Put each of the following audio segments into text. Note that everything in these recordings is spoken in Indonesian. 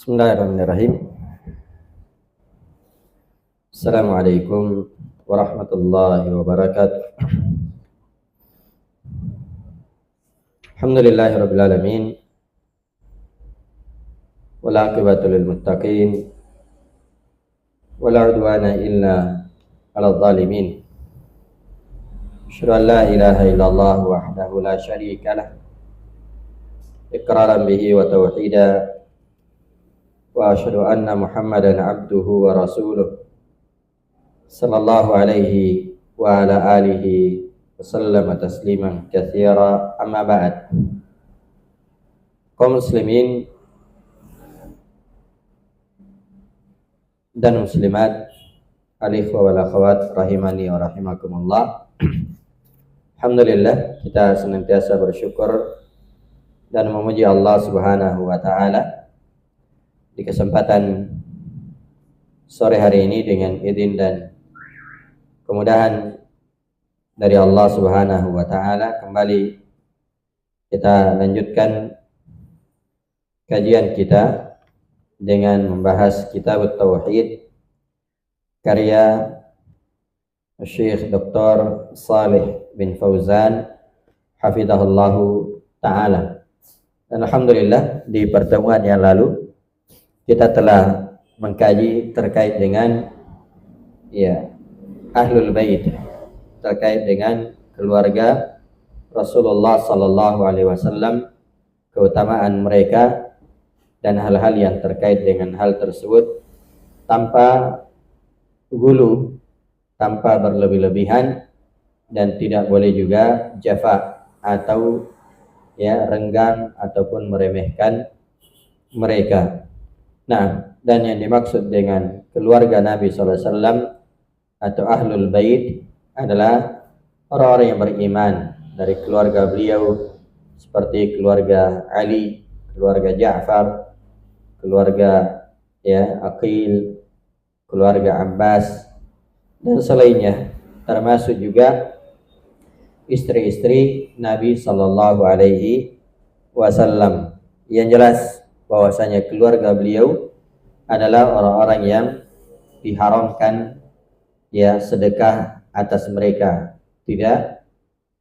Bismillahirrahmanirrahim. Assalamualaikum warahmatullahi wabarakatuh. Alhamdulillahirabbil alamin. Wal aqibatu lil muttaqin. Wala udwana illa 'alal zalimin. Asyhadu an la ilaha illallah wahdahu la syarika lah. Iqraran bihi wa tauhida. Wa asyhadu anna Muhammadan abduhu wa rasuluh sallallahu alaihi wa ala alihi wa sallama tasliman katsira, amma ba'd. Kaum muslimin dan muslimat, al-ikhwa wal akhwat rahimani wa rahimakumullah. Alhamdulillah, kita senantiasa bersyukur dan memuji Allah Subhanahu wa taala di kesempatan sore hari ini dengan izin dan kemudahan dari Allah Subhanahu wa taala. Kembali kita lanjutkan kajian kita dengan membahas Kitab Tauhid karya Syekh Dr. Shalih bin Fauzan hafizahullahu taala. Dan alhamdulillah di pertemuan yang lalu kita telah mengkaji terkait dengan Ahlul Bait, terkait dengan keluarga Rasulullah sallallahu alaihi wasallam, keutamaan mereka dan hal-hal yang terkait dengan hal tersebut tanpa gulu, tanpa berlebih-lebihan, dan tidak boleh juga jafa atau renggang ataupun meremehkan mereka. Nah, dan yang dimaksud dengan keluarga Nabi SAW atau Ahlul Bait adalah orang-orang yang beriman dari keluarga beliau, seperti keluarga Ali, keluarga Ja'far, keluarga Aqil, keluarga Abbas, dan selainnya, termasuk juga istri-istri Nabi Sallallahu Alaihi Wasallam. Yang jelas bahwasanya keluarga beliau adalah orang-orang yang diharamkan sedekah atas mereka, tidak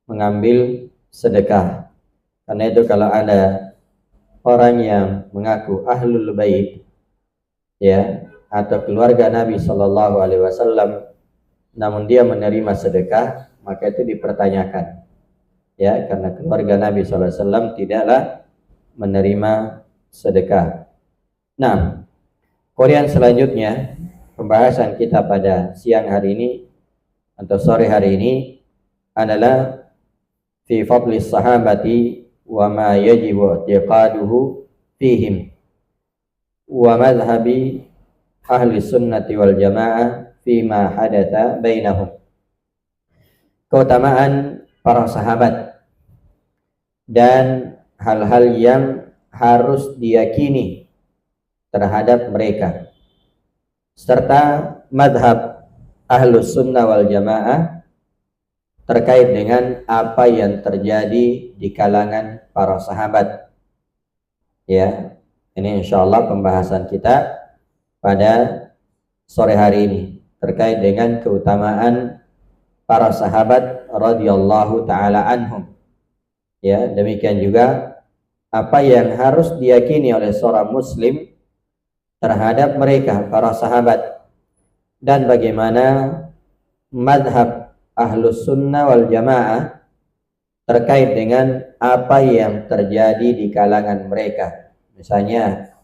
mengambil sedekah. Karena itu kalau ada orang yang mengaku Ahlul Bait atau keluarga Nabi Sallallahu Alaihi Wasallam namun dia menerima sedekah, maka itu dipertanyakan, karena keluarga Nabi Sallallahu Alaihi Wasallam tidaklah menerima sedekah. Nah, kemudian selanjutnya pembahasan kita pada siang hari ini atau sore hari ini adalah fi fadlis sahabati wa ma yajibu i'tiqaduhu fihim wa madhhabi ahli sunnati wal jamaah fima hadatha bainahum. Keutamaan para sahabat dan hal-hal yang harus diyakini terhadap mereka, serta madhab ahlus sunnah wal jamaah terkait dengan apa yang terjadi di kalangan para sahabat. Ini insyaallah pembahasan kita pada sore hari ini terkait dengan keutamaan para sahabat radhiyallahu taala anhum. Demikian juga apa yang harus diyakini oleh seorang muslim terhadap mereka, para sahabat, dan bagaimana madhab ahlus sunnah wal jamaah terkait dengan apa yang terjadi di kalangan mereka. Misalnya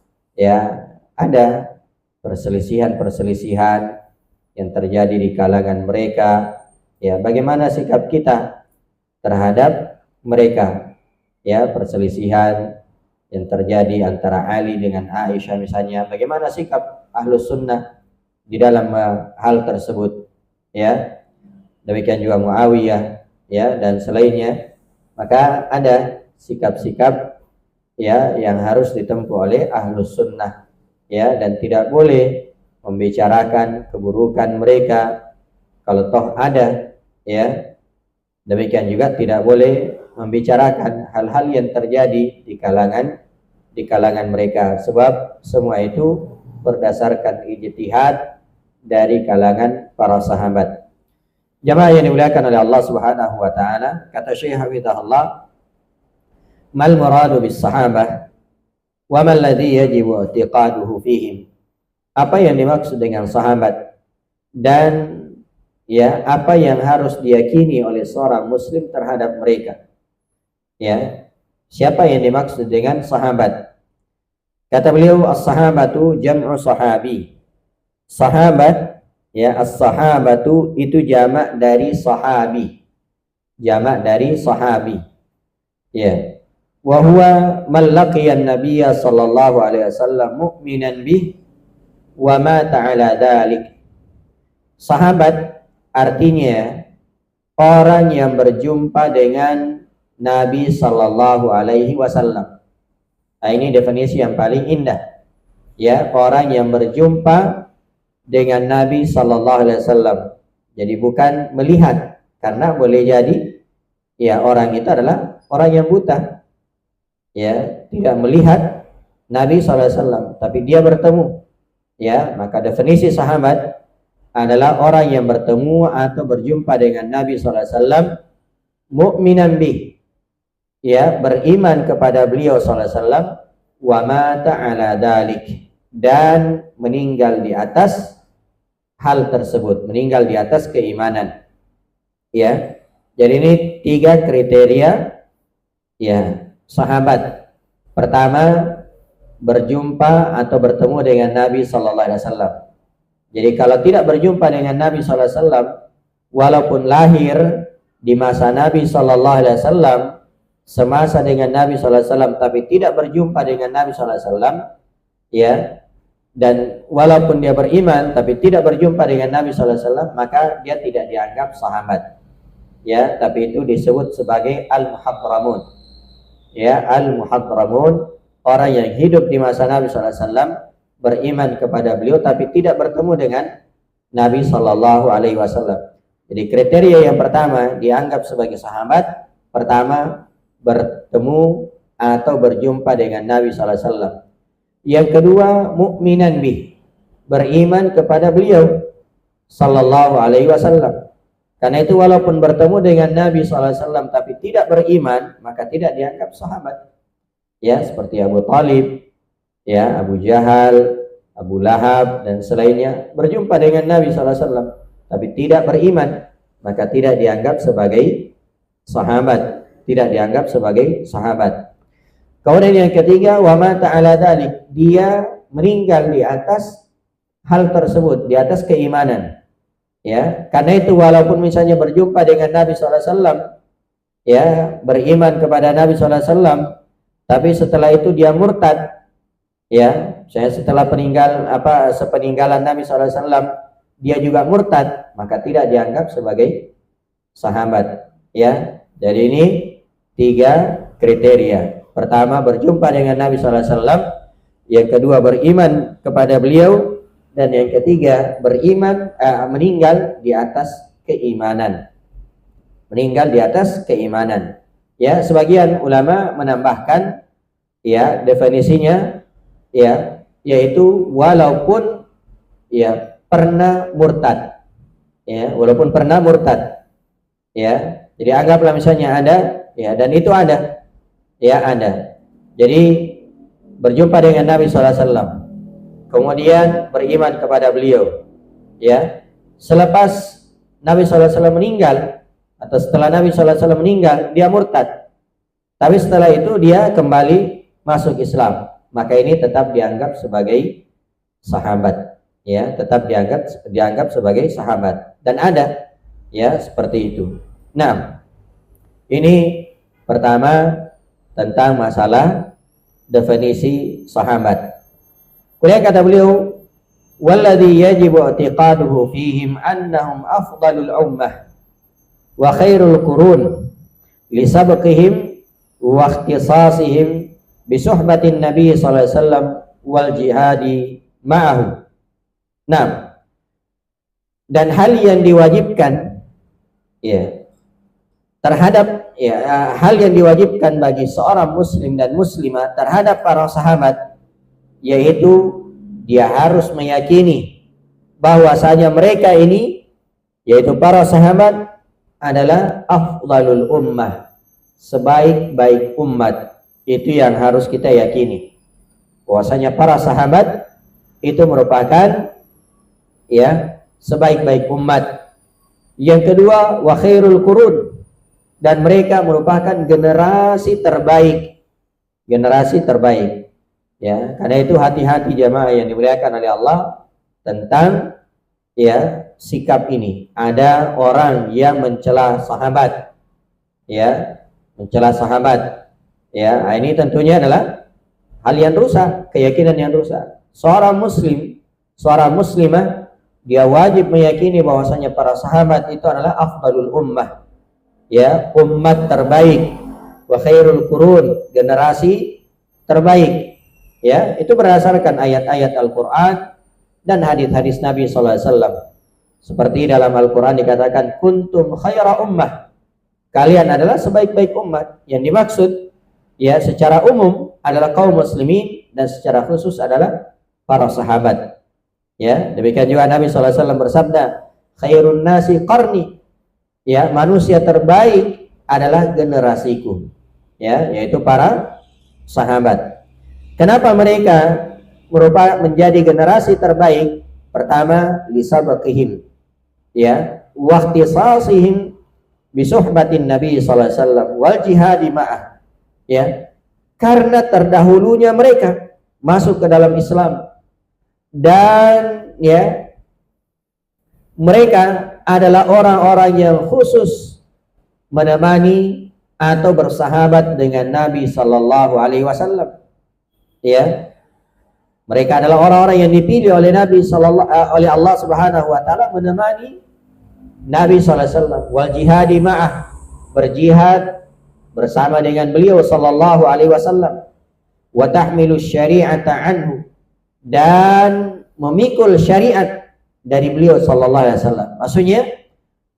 ada perselisihan-perselisihan yang terjadi di kalangan mereka, bagaimana sikap kita terhadap mereka, perselisihan yang terjadi antara Ali dengan Aisyah misalnya, bagaimana sikap ahlus sunnah di dalam hal tersebut, demikian juga Muawiyah, dan selainnya. Maka ada sikap-sikap yang harus ditempuh oleh ahlus sunnah, dan tidak boleh membicarakan keburukan mereka kalau toh ada, demikian juga tidak boleh membicarakan hal-hal yang terjadi di kalangan di kalangan mereka, sebab semua itu berdasarkan ijtihad dari kalangan para sahabat. Jamaah yang dimuliakan oleh Allah Subhanahu wa taala, kata Syekh Hafizahullah, mal muradu bis sahabah wa mal ladzi yajibu i'tiqaduhu fihim. Apa yang dimaksud dengan sahabat dan ya apa yang harus diyakini oleh seorang muslim terhadap mereka. Ya, siapa yang dimaksud dengan sahabat? Kata beliau, as-sahabatu jam'u sahabi. Sahabat, ya, as-sahabatu itu jamak dari sahabi. Jamak dari sahabi. Ya. Wa huwa man laqiyan nabiyya sallallahu alaihi wasallam mu'minan bih wa mata ala dzalik. Sahabat artinya orang yang berjumpa dengan Nabi sallallahu alaihi wasallam. Nah, ini definisi yang paling indah. Ya, orang yang berjumpa dengan Nabi sallallahu alaihi wasallam. Jadi bukan melihat, karena boleh jadi ya orang itu adalah orang yang buta. Ya, tidak melihat Nabi sallallahu alaihi wasallam, tapi dia bertemu. Ya, maka definisi sahabat adalah orang yang bertemu atau berjumpa dengan Nabi sallallahu alaihi wasallam mu'minan bih. Ya, beriman kepada beliau sallallahu alaihi wasallam, wa mata ala dalik, dan meninggal di atas hal tersebut, meninggal di atas keimanan. Ya. Jadi ini 3 kriteria ya sahabat. Pertama, berjumpa atau bertemu dengan Nabi sallallahu alaihi wasallam. Jadi kalau tidak berjumpa dengan Nabi sallallahu alaihi wasallam, walaupun lahir di masa Nabi sallallahu alaihi wasallam, semasa dengan Nabi sallallahu alaihi wasallam, tapi tidak berjumpa dengan Nabi sallallahu alaihi wasallam, ya, dan walaupun dia beriman tapi tidak berjumpa dengan Nabi sallallahu alaihi wasallam, maka dia tidak dianggap sahabat. Ya, tapi itu disebut sebagai al-muhadramun. Ya, al-muhadramun, orang yang hidup di masa Nabi sallallahu alaihi wasallam, beriman kepada beliau tapi tidak bertemu dengan Nabi sallallahu alaihi wasallam. Jadi kriteria yang pertama dianggap sebagai sahabat, pertama bertemu atau berjumpa dengan Nabi sallallahu alaihi wasallam. Yang kedua, mukminan bih, beriman kepada beliau sallallahu alaihi wasallam. Karena itu walaupun bertemu dengan Nabi sallallahu alaihi wasallam tapi tidak beriman, maka tidak dianggap sahabat. Ya, seperti Abu Talib, ya, Abu Jahal, Abu Lahab dan selainnya berjumpa dengan Nabi sallallahu alaihi wasallam tapi tidak beriman, maka tidak dianggap sebagai sahabat, tidak dianggap sebagai sahabat. Kemudian yang ketiga, wa mata ala dzalik, dia meninggal di atas hal tersebut, di atas keimanan. Ya, karena itu walaupun misalnya berjumpa dengan Nabi sallallahu alaihi wasallam, ya, beriman kepada Nabi sallallahu alaihi wasallam, tapi setelah itu dia murtad. Ya, saya setelah sepeninggalan Nabi sallallahu alaihi wasallam dia juga murtad, maka tidak dianggap sebagai sahabat. Ya, jadi ini 3 kriteria. Pertama, berjumpa dengan Nabi sallallahu alaihi wasallam, yang kedua beriman kepada beliau, dan yang ketiga beriman meninggal di atas keimanan. Meninggal di atas keimanan. Ya, sebagian ulama menambahkan ya definisinya ya, yaitu walaupun ya pernah murtad. Ya, walaupun pernah murtad. Ya, jadi anggaplah misalnya ada, ya, dan itu ada. Ya, ada. Jadi berjumpa dengan Nabi sallallahu alaihi wasallam, kemudian beriman kepada beliau. Ya, selepas Nabi sallallahu alaihi wasallam meninggal atau setelah Nabi sallallahu alaihi wasallam meninggal, dia murtad. Tapi setelah itu dia kembali masuk Islam, maka ini tetap dianggap sebagai sahabat. Ya, tetap dianggap sebagai sahabat, dan ada ya seperti itu. Nah, ini pertama tentang masalah definisi sahabat. Kemudian kata beliau, walladzi yajibu i'tiqaduhu fihim annahum afdalul ummah wa khairul qurun li sabqihim wa ikhtisasihim bi suhbatin nabi sallallahu alaihi wasallam wal jihadi ma'ahu. Nah, dan hal yang diwajibkan ya terhadap hal yang diwajibkan bagi seorang muslim dan muslimah terhadap para sahabat, yaitu dia harus meyakini bahwasanya mereka ini, yaitu para sahabat, adalah afdalul ummah, sebaik-baik umat. Itu yang harus kita yakini, bahwasanya para sahabat itu merupakan sebaik-baik umat. Yang kedua, wa khairul qurun, dan mereka merupakan generasi terbaik. Generasi terbaik. Ya, karena itu hati-hati jamaah yang dimuliakan oleh Allah tentang sikap ini. Ada orang yang mencela sahabat, mencela sahabat. Ini tentunya adalah hal yang rusak, keyakinan yang rusak. Seorang muslim, seorang muslimah, dia wajib meyakini bahwasanya para sahabat itu adalah afdalul ummah, umat terbaik, wa khairul qurun, generasi terbaik. Itu berdasarkan ayat-ayat Al-Qur'an dan hadis-hadis Nabi sallallahu alaihi wasallam. Seperti dalam Al-Qur'an dikatakan kuntum khaira ummah, kalian adalah sebaik-baik umat. Yang dimaksud secara umum adalah kaum muslimin, dan secara khusus adalah para sahabat. Demikian juga Nabi sallallahu alaihi wasallam bersabda, khairun nasi qarni, manusia terbaik adalah generasiku, yaitu para sahabat. Kenapa mereka menjadi generasi terbaik? Pertama, lisabaqihim, waqtisasihim bisuhbatin Nabi sallallahu alaihi wasallam wal jihadi ma'ah, karena terdahulunya mereka masuk ke dalam Islam, dan mereka adalah orang-orang yang khusus menemani atau bersahabat dengan Nabi sallallahu alaihi wasallam. Mereka adalah orang-orang yang dipilih oleh Nabi oleh Allah Subhanahu wa taala menemani Nabi sallallahu alaihi wasallam, wal jihadi ma'ah, berjihad bersama dengan beliau sallallahu alaihi wasallam, wa tahmilu syari'ata anhu, dan memikul syariat dari beliau sallallahu alaihi wasallam. Maksudnya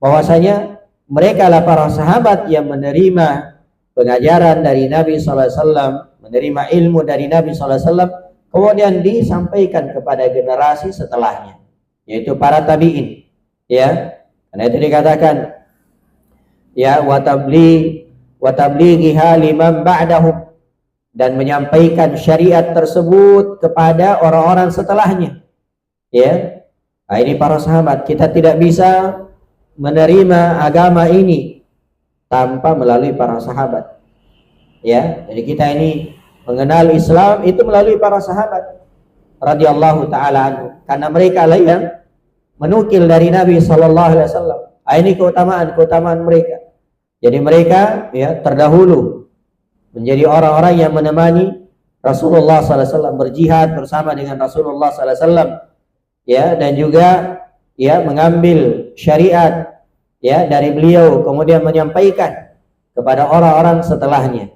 bahwasanya mereka adalah para sahabat yang menerima pengajaran dari Nabi sallallahu alaihi wasallam, menerima ilmu dari Nabi sallallahu alaihi wasallam, kemudian disampaikan kepada generasi setelahnya, yaitu para tabi'in. Karena itu dikatakan wa tablighiha liman ba'dahum, dan menyampaikan syariat tersebut kepada orang-orang setelahnya. Ini para sahabat. Kita tidak bisa menerima agama ini tanpa melalui para sahabat. Jadi kita ini mengenal Islam itu melalui para sahabat radhiyallahu taala anhu, karena mereka lah yang menukil dari Nabi sallallahu alaihi wasallam. Ini keutamaan mereka. Jadi mereka terdahulu menjadi orang-orang yang menemani Rasulullah sallallahu alaihi wasallam, berjihad bersama dengan Rasulullah sallallahu alaihi wasallam, dan juga mengambil syariat dari beliau, kemudian menyampaikan kepada orang-orang setelahnya.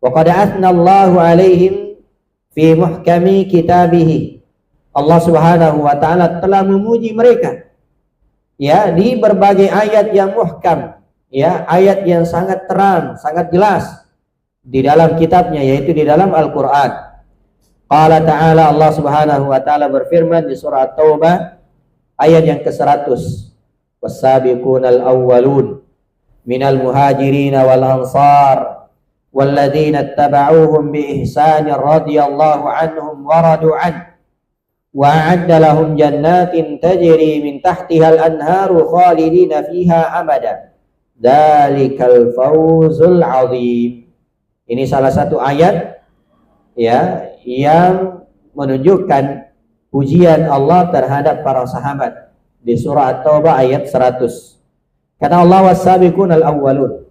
Wa qad athnallahu alaihim fi muhkami kitabih. Allah Subhanahu wa taala telah memuji mereka di berbagai ayat yang muhkam, ayat yang sangat terang, sangat jelas di dalam kitabnya, yaitu di dalam Al-Qur'an. Qala ta'ala, Allah Subhanahu wa taala berfirman di surah At-Taubah ayat yang ke-100, was-sabiqunal awwalun minal muhajirin wal ansar walladzina ittaba'uuhum bi ihsanin radhiyallahu anhum wa radu an wa a'adda lahum jannatin tajri min tahtihal anharu khalidina fiha abada dzalikal fawzul 'adzim. Ini salah satu ayat yang menunjukkan pujian Allah terhadap para sahabat di surah At-Taubah ayat 100. Kata Allah, was-sabiqunal awwalun,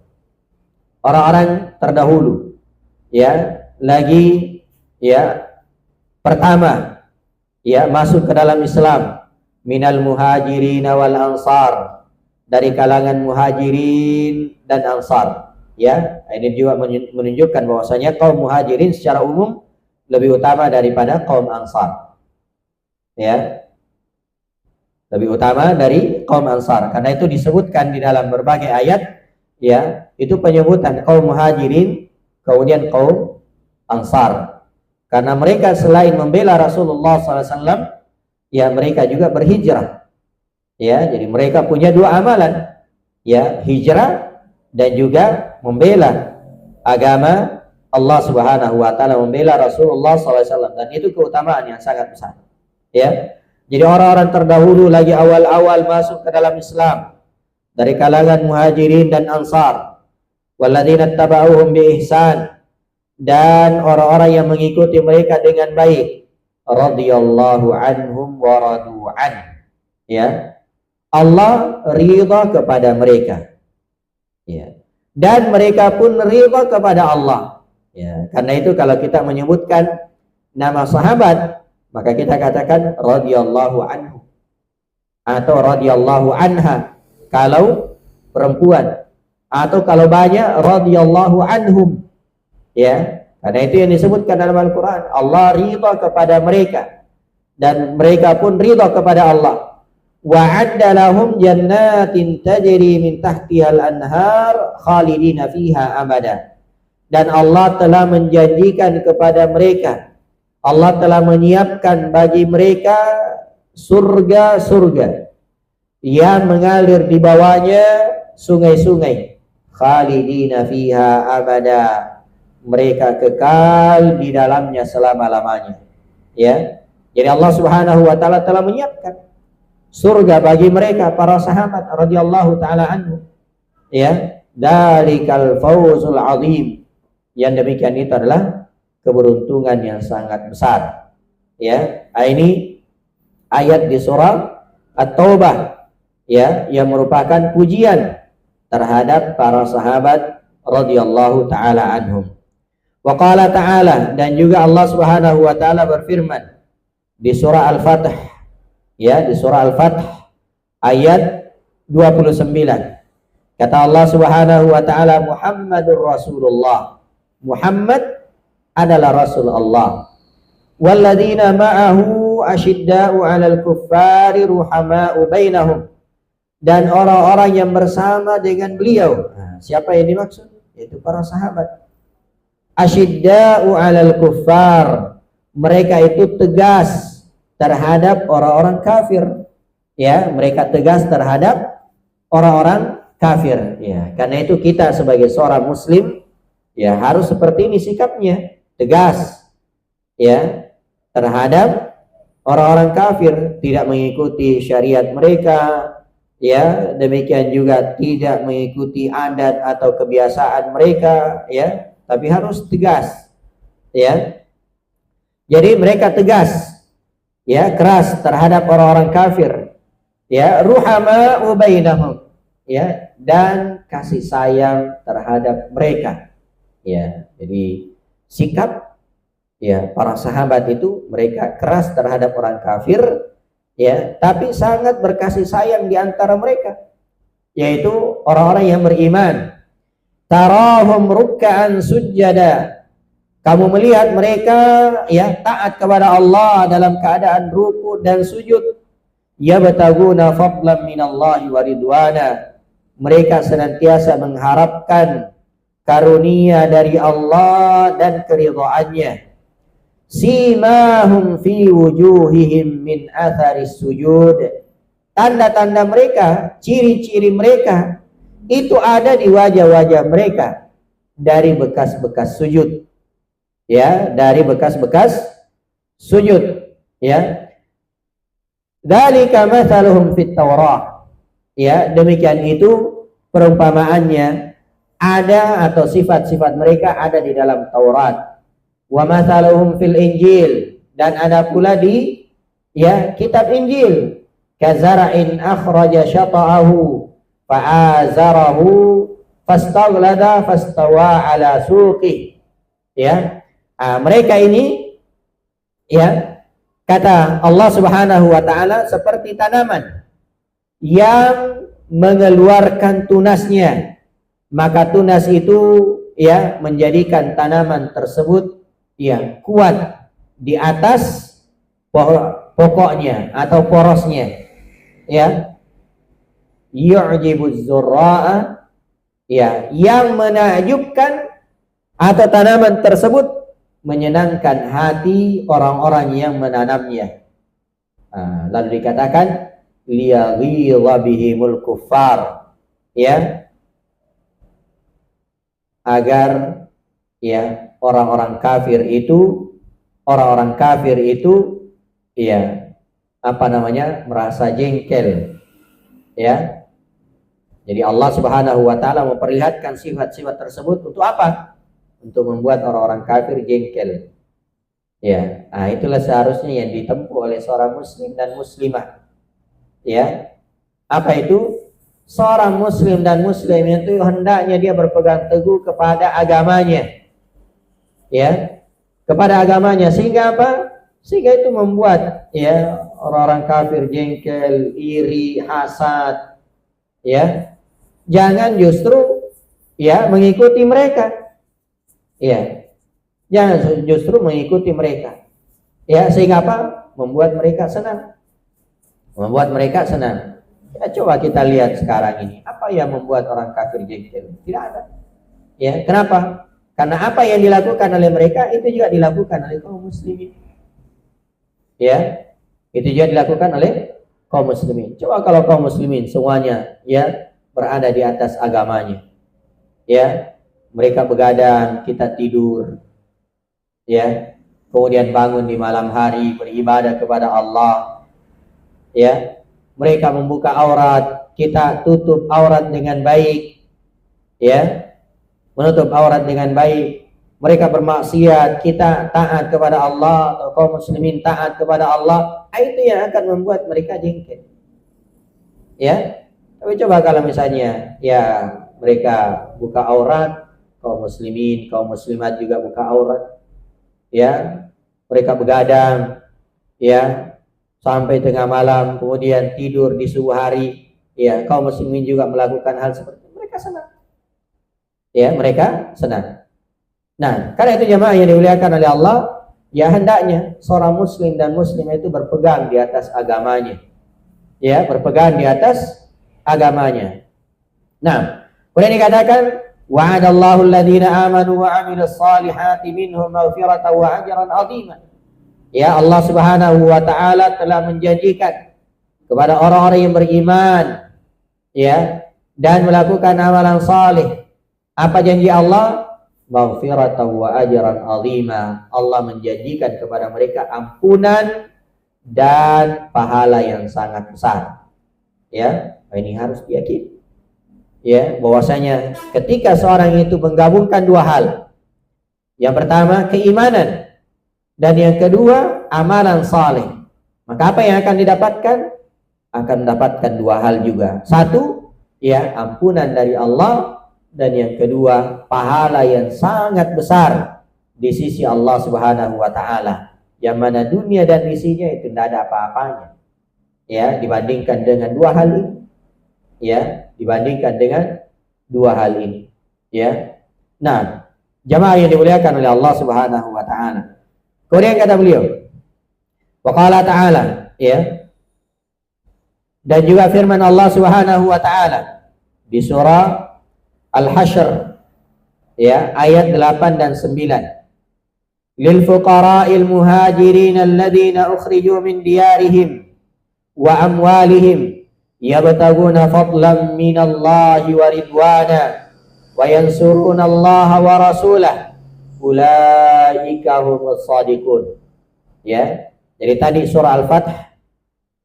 orang-orang terdahulu, pertama masuk ke dalam Islam, minal muhajirin wal ansar, dari kalangan muhajirin dan ansar. Ini juga menunjukkan bahwasanya kaum muhajirin secara umum lebih utama daripada kaum ansar. Lebih utama dari kaum ansar. Karena itu disebutkan di dalam berbagai ayat ya, itu penyebutan kaum Muhajirin kemudian kaum Ansar. Karena mereka selain membela Rasulullah SAW, ya mereka juga berhijrah. Ya, jadi mereka punya dua amalan, ya, hijrah dan juga membela agama Allah Subhanahu wa taala, membela Rasulullah SAW, dan itu keutamaan yang sangat besar. Ya. Jadi orang-orang terdahulu lagi awal-awal masuk ke dalam Islam dari kalangan Muhajirin dan Ansar, walladzina tabauhum bi ihsan, dan orang-orang yang mengikuti mereka dengan baik, radhiyallahu anhum wa radu an. Ya. Allah ridha kepada mereka. Ya. Dan mereka pun ridha kepada Allah. Ya, karena itu kalau kita menyebutkan nama sahabat, maka kita katakan radhiyallahu anhu atau radhiyallahu anha kalau perempuan, atau kalau banyak radhiyallahu anhum. Ya, karena itu yang disebutkan dalam Al-Qur'an, Allah ridha kepada mereka dan mereka pun ridha kepada Allah. Wa'adda lahum jannatin tajri min tahtihal anhar khalidina fiha abada. Dan Allah telah menjanjikan kepada mereka, Allah telah menyiapkan bagi mereka surga-surga yang mengalir di bawahnya sungai-sungai, khalidina fiha abada, mereka kekal di dalamnya selama-lamanya. Ya, jadi Allah Subhanahu wa taala telah menyiapkan surga bagi mereka para sahabat radhiyallahu taala anhu. Ya, dalikal fawzul azim. Yang demikian itu adalah keberuntungan yang sangat besar. Ya, ini ayat di surah At-Taubah, ya, yang merupakan pujian terhadap para sahabat radhiyallahu taala anhum. Wa qala ta'ala, dan juga Allah Subhanahu wa taala berfirman di surah Al-Fath, ya, di surah Al-Fath ayat 29. Kata Allah Subhanahu wa taala, Muhammadur Rasulullah, Muhammad adalah Rasul Allah. Walladzina ma'ahu asyidda'u 'alal kuffari ruhama'u bainahum, dan orang-orang yang bersama dengan beliau. Nah, siapa yang dimaksud? Yaitu para sahabat. Asyidda'u 'alal kuffar, mereka itu tegas terhadap orang-orang kafir. Ya, mereka tegas terhadap orang-orang kafir. Ya, karena itu kita sebagai seorang muslim, ya, harus seperti ini sikapnya, tegas, ya, terhadap orang-orang kafir, tidak mengikuti syariat mereka, ya, demikian juga tidak mengikuti adat atau kebiasaan mereka, ya, tapi harus tegas, ya. Jadi mereka tegas, ya, keras terhadap orang-orang kafir, ya, ruhama'u bainahum, ya, dan kasih sayang terhadap mereka. Ya, jadi sikap, ya, para sahabat itu mereka keras terhadap orang kafir, ya, tapi sangat berkasih sayang di antara mereka, yaitu orang-orang yang beriman. Tarahum ruk'an sujada, kamu melihat mereka, ya, taat kepada Allah dalam keadaan ruku dan sujud. Yabtaguna fadlan minallahi wa ridwana, mereka senantiasa mengharapkan karunia dari Allah dan keridhaannya. Simahum fi wujuhihim min atharis sujud, tanda-tanda mereka, ciri-ciri mereka itu ada di wajah-wajah mereka dari bekas-bekas sujud, ya, dari bekas-bekas sujud, ya. Dzalika mathaluhum fit Taurah, ya, demikian itu perumpamaannya ada, atau sifat-sifat mereka ada di dalam Taurat. Wa mathaluhum fil Injil, dan ada pula di, ya, kitab Injil. Kazara'in akhraja syata'ahu fa'azarahu fastaghlada fastawa ala suqih. Ya, mereka ini, ya, kata Allah Subhanahu wa taala, seperti tanaman yang mengeluarkan tunasnya, maka tunas itu, ya, menjadikan tanaman tersebut, ya, kuat di atas pokoknya atau porosnya, ya. Yu'jibuz zurra'a, ya, yang menakjubkan atau tanaman tersebut menyenangkan hati orang-orang yang menanamnya. Lalu dikatakan liyaghidha bihimul kuffar, ya, agar ya orang-orang kafir itu ya merasa jengkel, ya. Jadi Allah Subhanahu wa taala memperlihatkan sifat-sifat tersebut untuk apa? Untuk membuat orang-orang kafir jengkel. Ya, itulah seharusnya yang ditempuh oleh seorang muslim dan muslimah. Ya. Apa itu? Seorang muslim dan muslim itu hendaknya dia berpegang teguh kepada agamanya. Ya, kepada agamanya, sehingga apa? Sehingga itu membuat ya orang-orang kafir jengkel, iri, hasad. Ya. Jangan justru ya mengikuti mereka. Ya. Jangan justru mengikuti mereka. Ya, sehingga apa? Membuat mereka senang. Ya, coba kita lihat sekarang ini, apa yang membuat orang kafir jengkel? Tidak ada. Ya, kenapa? Karena apa yang dilakukan oleh mereka itu juga dilakukan oleh kaum muslimin. Ya, itu juga dilakukan oleh kaum muslimin. Coba kalau kaum muslimin semuanya ya berada di atas agamanya. Ya, mereka begadang, kita tidur. Ya, kemudian bangun di malam hari beribadah kepada Allah. Ya, mereka membuka aurat, kita tutup aurat dengan baik. Ya, menutup aurat dengan baik. Mereka bermaksiat, kita taat kepada Allah, atau kaum muslimin taat kepada Allah. Itu yang akan membuat mereka jengkel. Ya, tapi coba kalau misalnya ya mereka buka aurat, kaum muslimin, kaum muslimat juga buka aurat. Ya, mereka begadang, ya, sampai tengah malam, kemudian tidur di subuh hari. Ya, kaum muslimin juga melakukan hal seperti itu. Mereka senang. Ya, mereka senang. Nah, karena itu jemaah yang dimuliakan oleh Allah, ya hendaknya seorang muslim dan muslimah itu berpegang di atas agamanya. Ya, berpegang di atas agamanya. Nah, kemudian dikatakan wa'adallahu alladhina amanu wa 'amilus salihati minhum maghfiratan wa ajran 'azima. Ya, Allah Subhanahu wa taala telah menjanjikan kepada orang-orang yang beriman ya dan melakukan amalan saleh. Apa janji Allah? Maghfiratan wa ajran 'azima. Allah menjanjikan kepada mereka ampunan dan pahala yang sangat besar. Ya, ini harus diyakini. Ya, bahwasanya ketika seorang itu menggabungkan dua hal. Yang pertama keimanan dan yang kedua amalan saleh. Maka apa yang akan didapatkan? Akan mendapatkan dua hal juga. Satu, ya ampunan dari Allah, dan yang kedua pahala yang sangat besar di sisi Allah Subhanahu wa taala. Yang mana dunia dan isinya itu tidak ada apa-apanya. Ya, dibandingkan dengan dua hal ini. Ya, dibandingkan dengan dua hal ini. Ya. Nah, jamaah yang dimuliakan oleh Allah Subhanahu wa taala. Kemudian kata beliau, wa qala ta'ala, ya. Dan juga firman Allah Subhanahu wa taala di surah Al-Hasyr, ya, ayat 8 dan 9. Lil fuqara'il muhajirin alladziina ukhriju min diyarihim wa amwalihim yabtaguna fadlan minallahi wa ridwana wa yansuruna Allah wa rasulahu ulaika humus shadiqun. Ya, jadi tadi surah Al-Fath,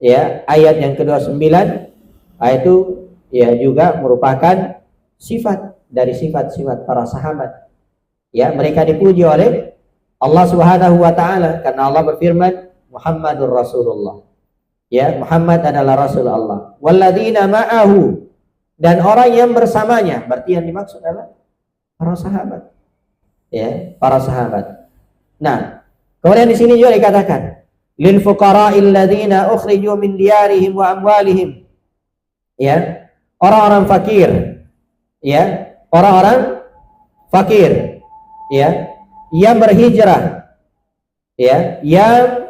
ya, ayat yang ke-29, itu ya juga merupakan sifat dari sifat-sifat para sahabat. Ya, mereka dipuji oleh Allah Subhanahu wa taala karena Allah berfirman Muhammadur Rasulullah. Ya, Muhammad adalah Rasul Allah. Walladzina ma'ahu, dan orang yang bersamanya, berarti yang dimaksud adalah para sahabat. Ya, para sahabat. Nah, kemudian di sini juga dikatakan lil fuqara'il ladzina ukhriju min diyarihim wa amwalihim. Ya, orang-orang fakir. Ya, orang-orang fakir. Ya, yang berhijrah. Ya, yang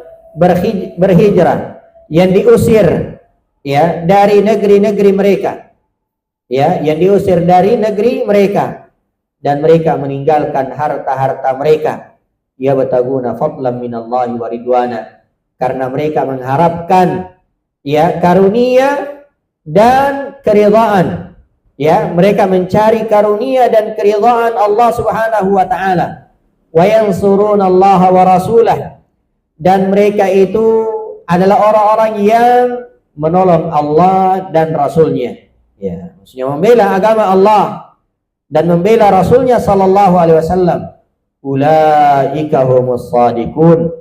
berhijrah, yang diusir ya dari negeri-negeri mereka. ya, yang diusir dari negeri mereka, dan mereka meninggalkan harta-harta mereka. Ya bataguna fadlan minallahi wa ridwana, karena mereka mengharapkan ya karunia dan keridhaan. Ya, mereka mencari karunia dan keridhaan Allah Subhanahu wa taala. Wa yansurunallaha wa rasulah, dan mereka itu adalah orang-orang yang menolong Allah dan Rasulnya. Ya, maksudnya membela agama Allah dan membela Rasulnya sallallahu alaihi wasallam. Ulaika humus shadiqun,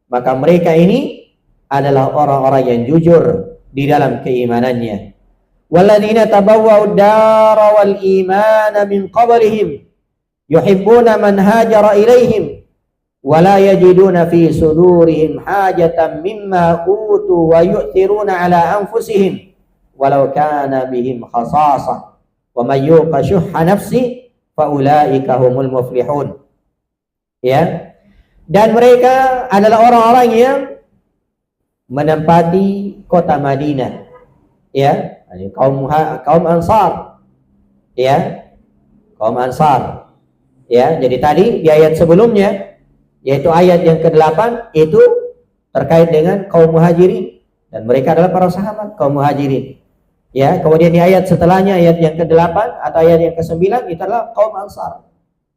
maka mereka ini adalah orang-orang yang jujur di dalam keimanannya. Walladzina tabawwa'ud dara wal imana min qablihim yuhibbuna man hajara ilaihim wa la yajiduna fi sudurihim hajatan mimma utu wa yu'thiruna ala anfusihim walau kana bihim khasasah wa may yuqa syuhha nafsi fa ulaika humul muflihun. Ya, dan mereka adalah orang-orang yang menempati kota Madinah, ya, kaum Ansar, ya, kaum Ansar, ya. Jadi tadi di ayat sebelumnya, yaitu ayat yang ke-8, itu terkait dengan kaum Muhajirin, dan mereka adalah para sahabat kaum Muhajirin, ya. Kemudian di ayat setelahnya, ayat yang ke-8 atau ayat yang ke-9, itu adalah kaum Ansar.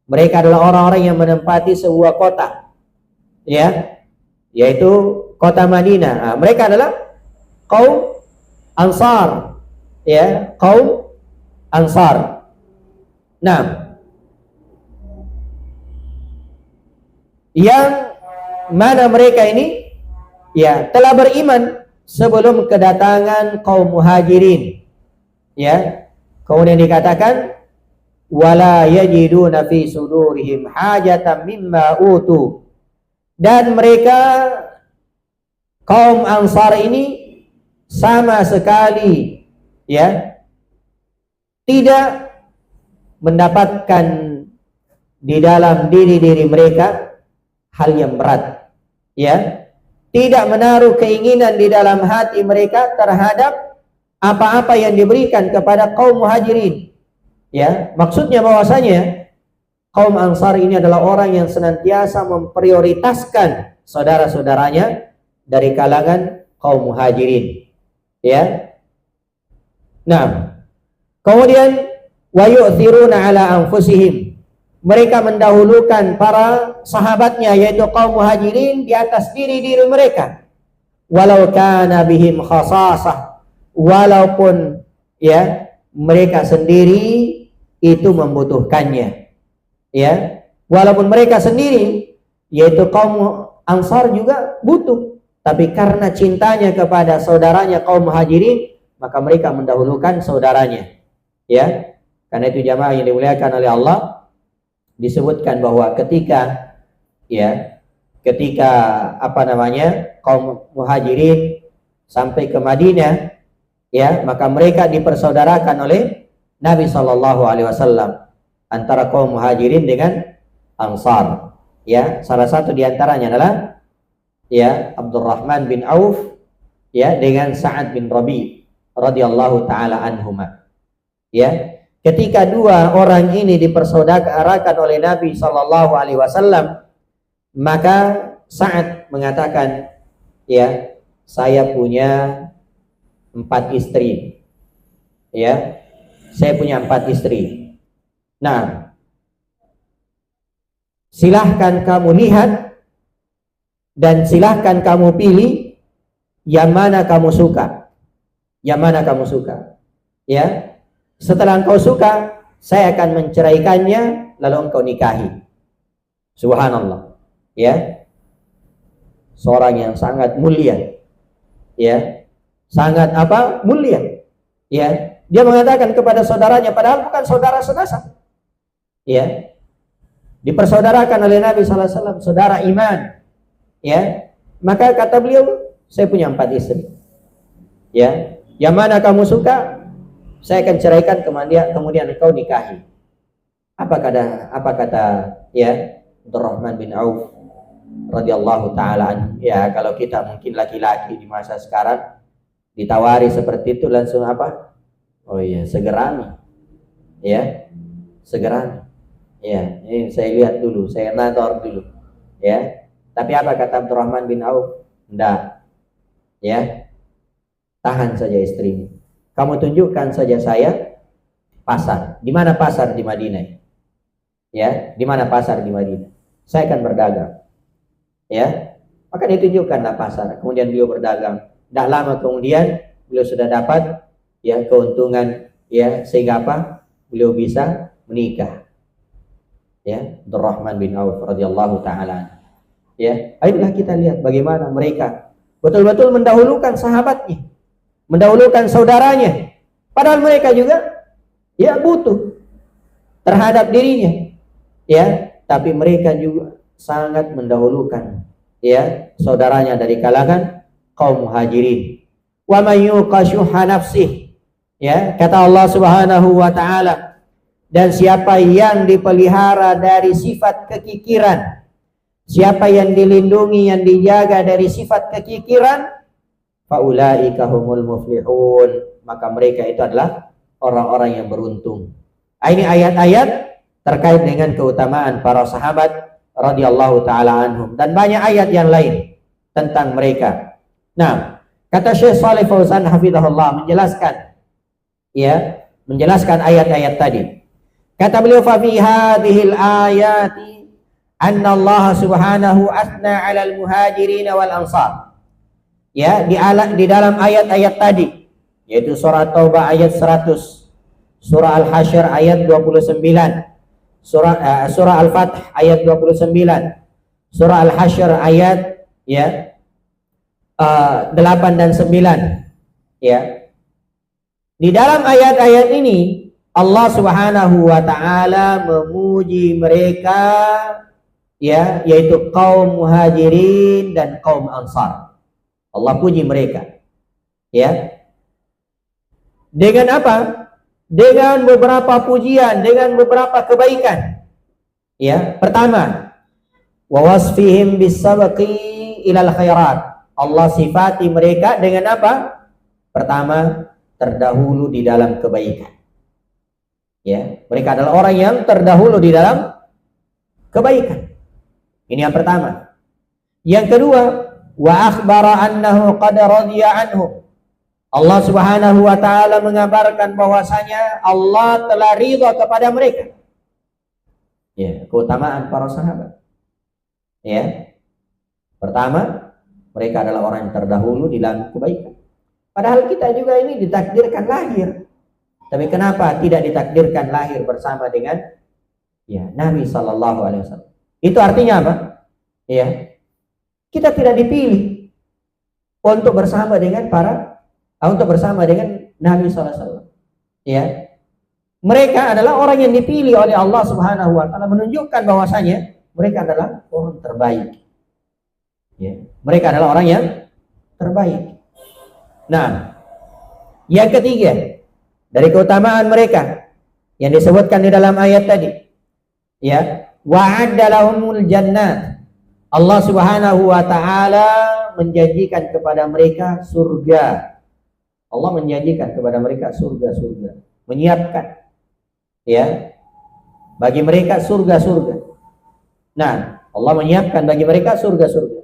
Mereka adalah orang-orang yang menempati sebuah kota, ya, yaitu kota Madinah. Nah, mereka adalah kaum Ansar, ya, kaum Ansar. Nah, yang mana mereka ini ya telah beriman sebelum kedatangan kaum Muhajirin, ya. Kemudian dikatakan wala yajiduna fi sudurihim hajatan mimma utu, dan mereka kaum Ansar ini sama sekali ya tidak mendapatkan di dalam diri mereka hal yang berat, ya, tidak menaruh keinginan di dalam hati mereka terhadap apa-apa yang diberikan kepada kaum Muhajirin. Ya, maksudnya bahwasanya kaum Ansar ini adalah orang yang senantiasa memprioritaskan saudara-saudaranya dari kalangan kaum Muhajirin, ya. Nah, kemudian wa yu'thiruna ala anfusihim, mereka mendahulukan para sahabatnya yaitu kaum Muhajirin di atas diri mereka. Walau kana bihim khasasah, walaupun ya mereka sendiri itu membutuhkannya, ya, walaupun mereka sendiri yaitu kaum Ansar juga butuh, tapi karena cintanya kepada saudaranya kaum Muhajirin, maka mereka mendahulukan saudaranya, ya. Karena itu jamaah yang dimuliakan oleh Allah, disebutkan bahwa ketika kaum Muhajirin sampai ke Madinah, ya, maka mereka dipersaudarakan oleh Nabi Shallallahu Alaihi Wasallam antara kaum Muhajirin dengan Ansar, ya. Salah satu diantaranya adalah ya Abdurrahman bin Auf, ya, dengan Sa'ad bin Rabi radhiyallahu taala anhuma, ya. Ketika dua orang ini dipersaudarakan oleh Nabi Shallallahu Alaihi Wasallam, maka Sa'ad mengatakan, ya, saya punya 4 istri, ya, saya punya 4 istri. Nah, silahkan kamu lihat dan silahkan kamu pilih yang mana kamu suka, ya. Setelah engkau suka, saya akan menceraikannya, lalu engkau nikahi. Subhanallah, ya, seorang yang sangat mulia, ya, sangat mulia, ya. Dia mengatakan kepada saudaranya, padahal bukan saudara senasab, ya, dipersaudarakan oleh Nabi Sallallahu Alaihi Wasallam, saudara iman, ya. Maka kata beliau, saya punya 4 istri, ya, yang mana kamu suka, saya akan ceraikan, kemudian engkau nikahi. Apa kata ya Abdurrahman bin Auf radhiyallahu taala, ya, kalau kita mungkin laki-laki di masa sekarang ditawari seperti itu, langsung Oh iya, segera ya, segera ya. Ini saya lihat dulu, saya nazar dulu ya. Tapi apa kata Abdurrahman bin Auf? Enggak, ya, tahan saja istrimu. Kamu tunjukkan saja saya pasar. Di mana pasar di Madinah? Ya, di mana pasar di Madinah? Saya akan berdagang. Ya, maka ditunjukkanlah pasar. Kemudian beliau berdagang. Tidak lama kemudian beliau sudah dapat ya keuntungan ya, sehingga apa? Beliau bisa menikah. Ya, Abdurrahman bin Auf radhiyallahu taala. Ya, ayolah kita lihat bagaimana mereka betul-betul mendahulukan sahabatnya, mendahulukan saudaranya. Padahal mereka juga ya butuh terhadap dirinya. Ya, tapi mereka juga sangat mendahulukan ya saudaranya dari kalangan kaum muhajirin. Wa may yuqa syuhha nafsihi, ya, kata Allah Subhanahu wa taala, dan siapa yang dipelihara dari sifat kekikiran, siapa yang dilindungi, yang dijaga dari sifat kekikiran, faulaika humul muflihun, maka mereka itu adalah orang-orang yang beruntung. Ini ayat-ayat terkait dengan keutamaan para sahabat radhiyallahu taala anhum, dan banyak ayat yang lain tentang mereka. Nah, kata Syekh Shalih Fauzan hafizahullah menjelaskan ya, menjelaskan ayat-ayat tadi. Kata beliau, fa fi hadhil ayati anna Allah subhanahu asna 'alal muhajirin wal ansar. Ya, di dalam ayat-ayat tadi, yaitu surah Taubah ayat 100, surah Al-Hasyr ayat 29, surah Al-Fath ayat 29, surah Al-Hasyr ayat ya 8 dan 9. Ya. Di dalam ayat-ayat ini Allah Subhanahu wa taala memuji mereka ya, yaitu kaum muhajirin dan kaum ansar. Allah puji mereka. Ya. Dengan apa? Dengan beberapa pujian, dengan beberapa kebaikan. Ya, pertama, wa wasfihim bisabaqi ilal khairat. Allah sifati mereka dengan apa? Pertama, terdahulu di dalam kebaikan. Ya, mereka adalah orang yang terdahulu di dalam kebaikan. Ini yang pertama. Yang kedua, wa akhbara annahu qad radiya anhum. Allah Subhanahu wa taala mengabarkan bahwasanya Allah telah ridha kepada mereka. Ya, keutamaan para sahabat. Ya. Pertama, mereka adalah orang yang terdahulu di dalam kebaikan. Padahal kita juga ini ditakdirkan lahir. Tapi kenapa tidak ditakdirkan lahir bersama dengan ya Nabi sallallahu alaihi wasallam? Itu artinya apa? Ya. Kita tidak dipilih untuk bersama dengan Nabi sallallahu alaihi wasallam. Ya. Mereka adalah orang yang dipilih oleh Allah Subhanahu wa taala, menunjukkan bahwasanya mereka adalah orang terbaik. Ya. Mereka adalah orang yang terbaik. Nah, yang ketiga dari keutamaan mereka yang disebutkan di dalam ayat tadi, ya, wa'adda lahumul jannat. Allah Subhanahu wa taala menjanjikan kepada mereka surga. Allah menjanjikan kepada mereka surga-surga, menyiapkan ya bagi mereka surga-surga. Nah, Allah menyiapkan bagi mereka surga-surga.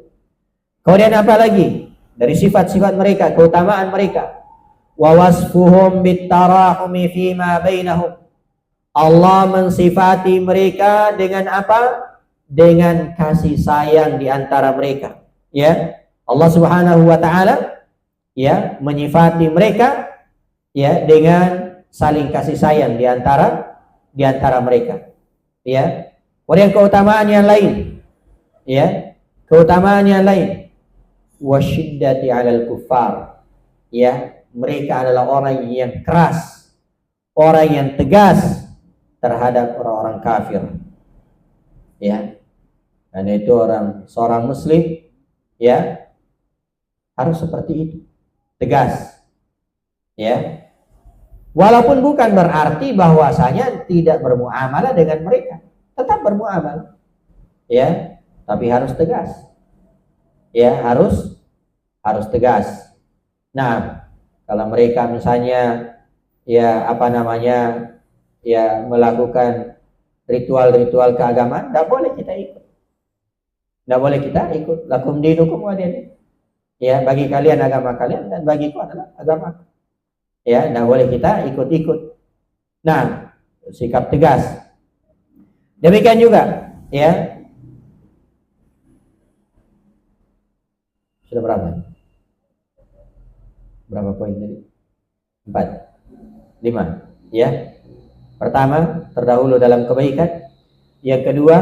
Kemudian apa lagi? Dari sifat-sifat mereka, keutamaan mereka. Wa wasfuhum bitarahumi fima bainahum. Allah mensifati mereka dengan apa? Dengan kasih sayang di antara mereka. Ya, Allah Subhanahu wa taala ya menyifati mereka ya dengan saling kasih sayang di antara mereka. Ya. Kemudian keutamaan yang lain. Ya, keutamaan yang lain. Wasyiddati 'alal kuffar. Ya, mereka adalah orang yang keras, orang yang tegas terhadap orang-orang kafir. Ya. Dan itu seorang muslim ya harus seperti itu, tegas. Ya. Walaupun bukan berarti bahwasanya tidak bermuamalah dengan mereka, tetap bermuamalah. Ya, tapi harus tegas. Ya, harus tegas. Nah, kalau mereka misalnya ya apa namanya, ya melakukan ritual-ritual keagamaan, tidak boleh kita ikut. Tidak boleh kita ikut. Lakum dinukum waliyadin. Ya, bagi kalian agama kalian dan bagiku adalah agama. Ya, tidak boleh kita ikut-ikut. Nah, sikap tegas. Demikian juga, ya. Sudah berapa? Berapa poin tadi? 4, 5, ya. Pertama, terdahulu dalam kebaikan. Yang kedua,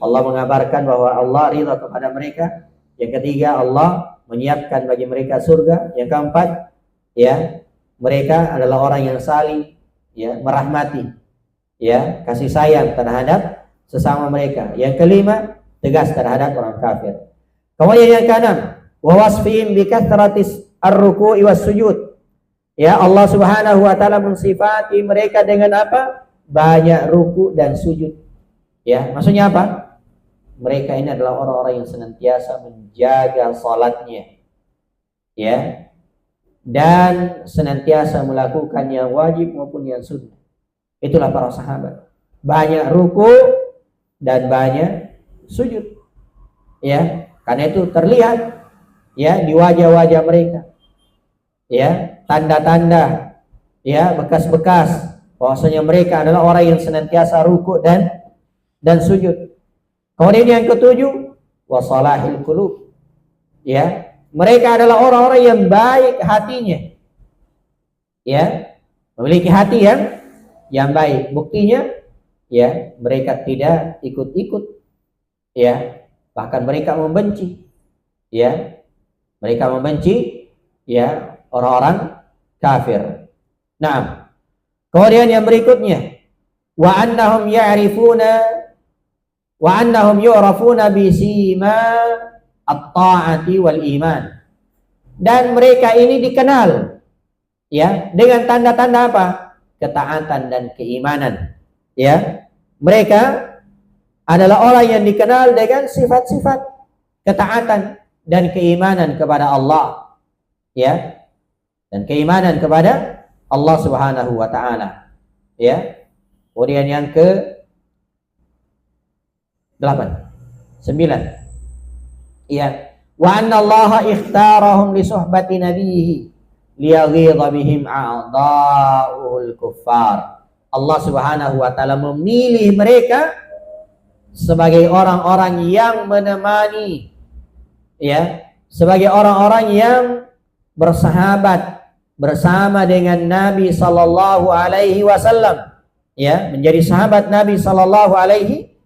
Allah mengabarkan bahwa Allah ridha kepada mereka. Yang ketiga, Allah menyiapkan bagi mereka surga. Yang keempat, ya, mereka adalah orang yang saling, ya, merahmati, ya, kasih sayang terhadap sesama mereka. Yang kelima, tegas terhadap orang kafir. Kemudian yang keenam, wa wasfihim bi kathratis ar-ruku'i was sujud. Ya, Allah Subhanahu wa taala mensifati mereka dengan apa? Banyak ruku dan sujud. Ya, maksudnya apa? Mereka ini adalah orang-orang yang senantiasa menjaga salatnya. Ya. Dan senantiasa melakukan yang wajib maupun yang sunnah. Itulah para sahabat. Banyak ruku dan banyak sujud. Ya, karena itu terlihat, ya, di wajah-wajah mereka. Ya, tanda-tanda, ya, bekas-bekas bahwasanya mereka adalah orang yang senantiasa ruku dan sujud. Kemudian yang ketujuh, wasalahil qulub. Ya, mereka adalah orang-orang yang baik hatinya. Ya, memiliki hati yang baik. Buktinya, ya, mereka tidak ikut-ikut. Ya, bahkan mereka membenci. Ya, mereka membenci, ya, orang-orang kafir. Nah, kemudian yang berikutnya, wa annahum yu'rafuna bisima at-ta'ati wal iman. Dan mereka ini dikenal, ya, dengan tanda-tanda apa? Ketaatan dan keimanan. Ya, mereka adalah orang yang dikenal dengan sifat-sifat ketaatan dan keimanan kepada Allah. Ya, dan keimanan kepada Allah Subhanahu wa taala. Ya. Kemudian yang ke-8, 9. Ya, wa anna Allah ikhtarahum li suhbati nabiyhi liyaghidha bihim a'da'ul kuffar. Allah Subhanahu wa taala memilih mereka sebagai orang-orang yang menemani, ya, sebagai orang-orang yang bersahabat bersama dengan Nabi sallallahu alaihi wasallam, ya, menjadi sahabat Nabi sallallahu alaihi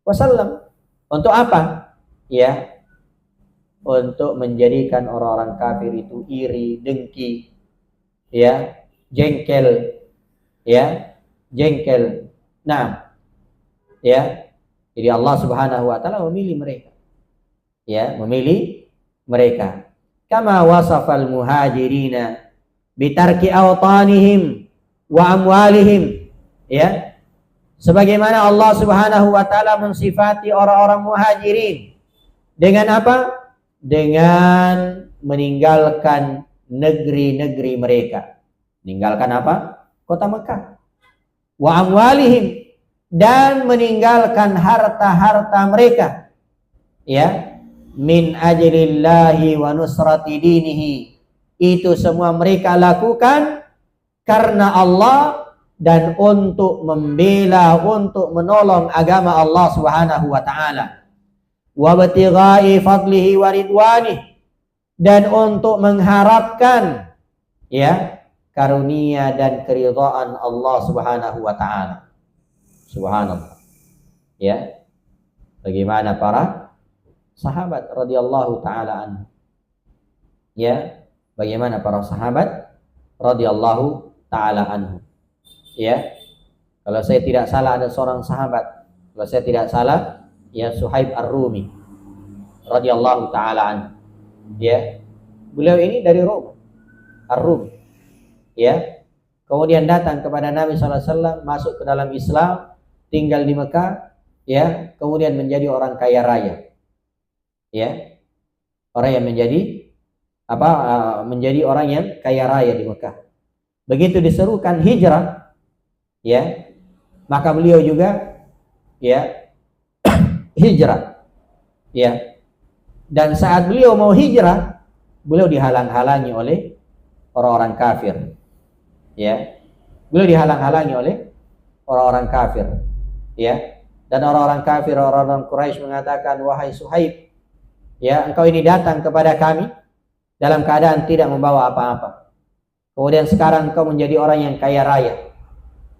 wasallam. Untuk apa? Ya, untuk menjadikan orang-orang kafir itu iri, dengki, ya, jengkel, ya, jengkel. Nah, ya, jadi Allah Subhanahu wa taala memilih mereka. Ya, memilih mereka. Kama wasafal muhajirina bitarki awtanihim wa amwalihim. Ya, sebagaimana Allah Subhanahu wa taala mensifati orang-orang muhajirin dengan apa? Dengan meninggalkan negeri-negeri mereka. Meninggalkan apa? Kota Mekah. Wa amwalihim, dan meninggalkan harta-harta mereka. Ya, min ajlillahi wa nusrati dinihi. Itu semua mereka lakukan karena Allah dan untuk membela, untuk menolong agama Allah Subhanahu wa taala. Wa batigha'i fadlihi wa ridwanih, dan untuk mengharapkan, ya, karunia dan keridhaan Allah Subhanahu wa taala. Subhanallah. Ya. Bagaimana para sahabat radhiyallahu taala anhu. Ya, bagaimana para sahabat radhiyallahu taala anhu. Ya. Kalau saya tidak salah ada seorang sahabat, kalau saya tidak salah, ya, Suhaib Ar-Rumi radhiyallahu taala anhu. Ya. Beliau ini dari Rom, Ar-Rum. Ya. Kemudian datang kepada Nabi sallallahu alaihi wasallam, masuk ke dalam Islam, tinggal di Mekah, ya, kemudian menjadi orang kaya raya. Ya. Orang yang menjadi menjadi orang yang kaya raya di Mekah. begitu diserukan hijrah, ya, maka beliau juga ya hijrah, ya. Dan saat beliau mau hijrah, beliau dihalang-halangi oleh orang-orang kafir, ya. Beliau dihalang-halangi oleh orang-orang kafir, ya. Dan orang-orang kafir, orang-orang Quraisy mengatakan, wahai Suhaib, ya, engkau ini datang kepada kami dalam keadaan tidak membawa apa-apa. Kemudian sekarang engkau menjadi orang yang kaya raya,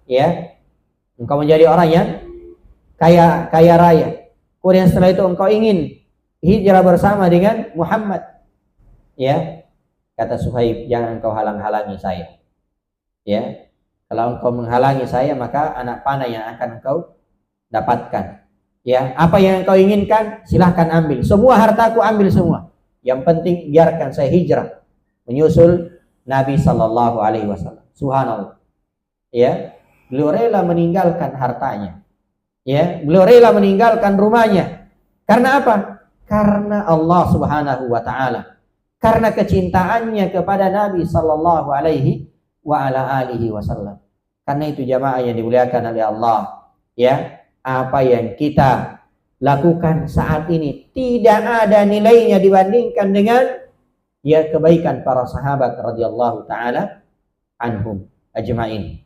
ya. Engkau menjadi orang yang kaya raya. Kemudian setelah itu engkau ingin hijrah bersama dengan Muhammad, ya. Kata Suhaib, jangan engkau halang-halangi saya, ya. Kalau engkau menghalangi saya, maka anak panah yang akan engkau dapatkan, ya. Apa yang engkau inginkan silahkan ambil, semua hartaku ambil semua, yang penting biarkan saya hijrah menyusul Nabi Sallallahu Alaihi Wasallam. Subhanallah, ya. Beliau rela meninggalkan hartanya, ya. Beliau rela meninggalkan rumahnya. Karena apa? Karena Allah Subhanahu Wa Taala, karena kecintaannya kepada Nabi Sallallahu Alaihi Wasallam. Karena itu jamaah yang dimuliakan oleh Allah, ya, apa yang kita lakukan saat ini tidak ada nilainya dibandingkan dengan ya kebaikan para sahabat radhiyallahu taala anhum ajmain.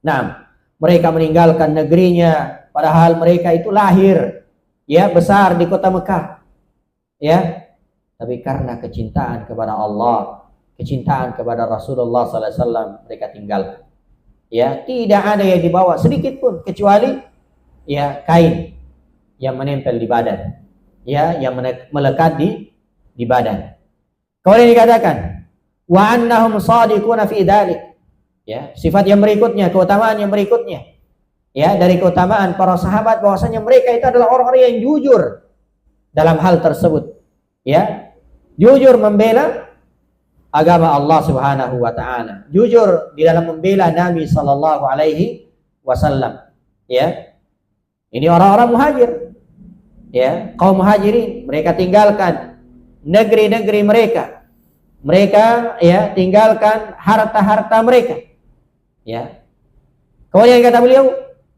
Nah, mereka meninggalkan negerinya padahal mereka itu lahir, ya, besar di kota Mekah, ya. Tapi karena kecintaan kepada Allah, kecintaan kepada Rasulullah sallallahu alaihi wasallam, mereka tinggalkan. Ya, tidak ada yang dibawa sedikit pun kecuali ya kain yang menempel di badan, ya, yang melekat di badan. Kemudian dikatakan wa annahum shadiquna fi dzalik. Ya, sifat yang berikutnya, keutamaan yang berikutnya, ya, dari keutamaan para sahabat bahwasanya mereka itu adalah orang-orang yang jujur dalam hal tersebut, ya. Jujur membela agama Allah Subhanahu wa taala, jujur di dalam membela Nabi sallallahu alaihi wasallam, ya. Ini orang-orang muhajir, ya, kaum muhajirin. Mereka tinggalkan negeri-negeri mereka. Mereka, ya, tinggalkan harta-harta mereka, ya. Kemudian kata beliau,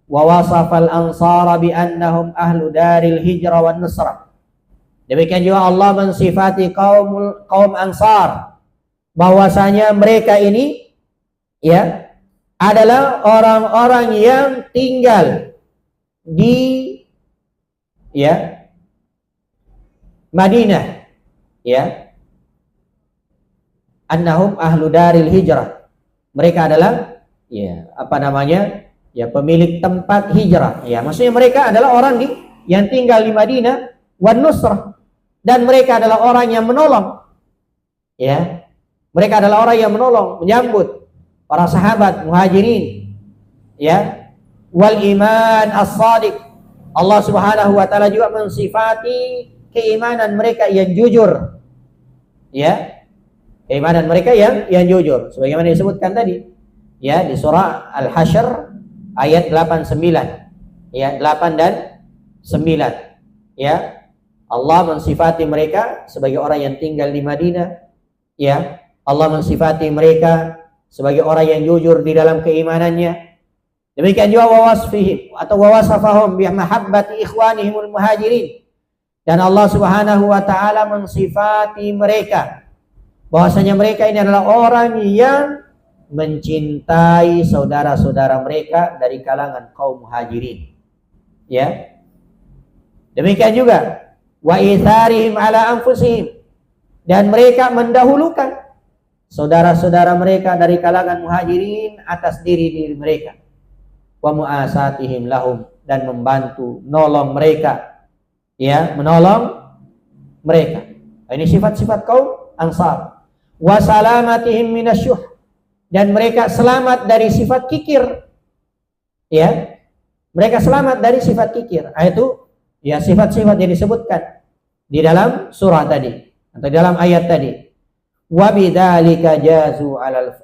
wa wasafal ansara bi annahum ahlu daril hijrah wan nusrah. Demikian juga Allah mensifati kaum Ansar bahwasanya mereka ini, ya, adalah orang-orang yang tinggal di, ya, Madinah, ya. Annahum ahlu daril hijrah. Mereka adalah, ya, apa namanya? Ya, pemilik tempat hijrah. Ya, maksudnya mereka adalah orang yang tinggal di Madinah wan nusrah, dan mereka adalah orang yang menolong, ya. Mereka adalah orang yang menolong, menyambut para sahabat muhajirin, ya. Wal iman as-sadiq. Allah Subhanahu wa taala juga mensifati keimanan mereka yang jujur, ya. Keimanan mereka yang jujur sebagaimana disebutkan tadi, ya, di surah Al-Hasyr ayat 89, ya, 8 dan 9, ya. Allah mensifati mereka sebagai orang yang tinggal di Madinah, ya. Allah mensifati mereka sebagai orang yang jujur di dalam keimanannya. Demikian juga wawasfihim atau wawasafahum bi mahabbati ikhwanihimul muhajirin. Dan Allah Subhanahu wa taala mensifati mereka bahwasanya mereka ini adalah orang yang mencintai saudara-saudara mereka dari kalangan kaum muhajirin, ya. Demikian juga wa itharihim ala anfusihim, dan mereka mendahulukan saudara-saudara mereka dari kalangan muhajirin atas diri mereka. Wa muasatihim lahum, dan membantu nolong mereka, ya, menolong mereka. Ini sifat-sifat kaum Ansar. Wa salamatihim minasyuh, dan mereka selamat dari sifat kikir, ya. Mereka selamat dari sifat kikir. Itu, ya, sifat-sifat yang disebutkan di dalam surah tadi atau dalam ayat tadi. Wa bidzalika jazu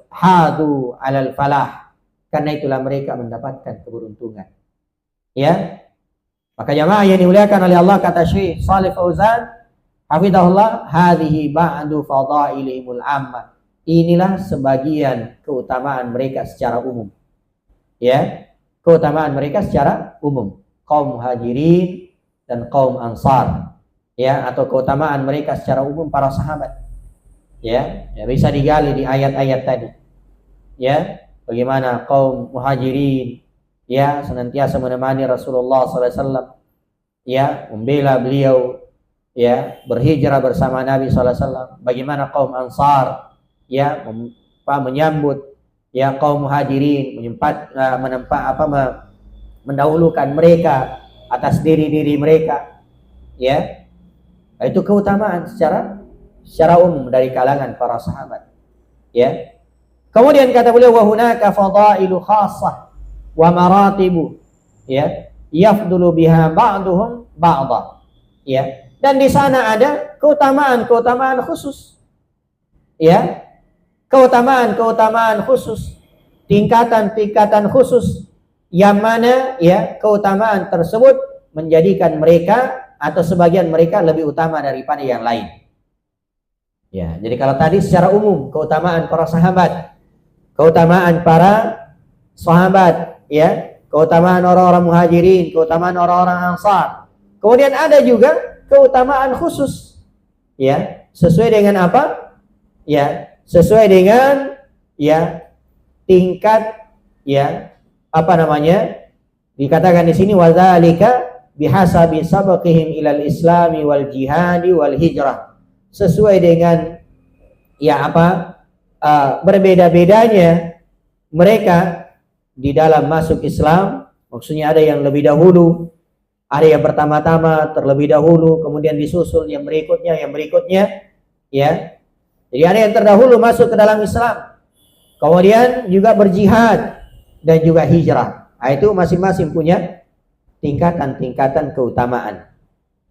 hadu alal falah, karena itulah mereka mendapatkan keberuntungan, ya. Maka jamaah yang dimuliakan oleh Allah, kata Syekh Shalih Fauzan hafizahullah, hadhihi ba'du fadailihimul ammah. inilah sebagian keutamaan mereka secara umum. Ya, keutamaan mereka secara umum. Kaum Muhajirin dan kaum Ansar. Ya, atau keutamaan mereka secara umum para sahabat. Ya, bisa digali di ayat-ayat tadi. Ya, bagaimana kaum Muhajirin ya senantiasa menemani Rasulullah SAW, ya membela beliau, ya berhijrah bersama Nabi SAW. Bagaimana kaum Ansar ya menyambut ya kaum Muhajirin, mendahulukan mereka atas diri mereka. Ya, itu keutamaan secara umum dari kalangan para sahabat. Ya. Kemudian kata beliau, wa hunaka fadailu khassah wa maratibu, ya, yafdulu biha ba'duhum ba'dha. Ya. Dan di sana ada keutamaan khusus. Ya. Keutamaan khusus, tingkatan khusus yang mana ya keutamaan tersebut menjadikan mereka atau sebagian mereka lebih utama daripada yang lain. Ya, jadi kalau tadi secara umum keutamaan para sahabat, ya, keutamaan orang-orang Muhajirin, keutamaan orang-orang Ansar. Kemudian ada juga keutamaan khusus, ya, sesuai dengan apa? Ya, sesuai dengan ya tingkat ya dikatakan di sini wadzalika bihasabi sabaqihim ilal islami wal jihadi wal hijrah, sesuai dengan berbeda-bedanya mereka di dalam masuk Islam. Maksudnya ada yang lebih dahulu, ada yang pertama-tama terlebih dahulu, kemudian disusul yang berikutnya ya. Jadi ada yang terdahulu masuk ke dalam Islam, kemudian juga berjihad dan juga hijrah. Nah, itu masing-masing punya tingkatan keutamaan.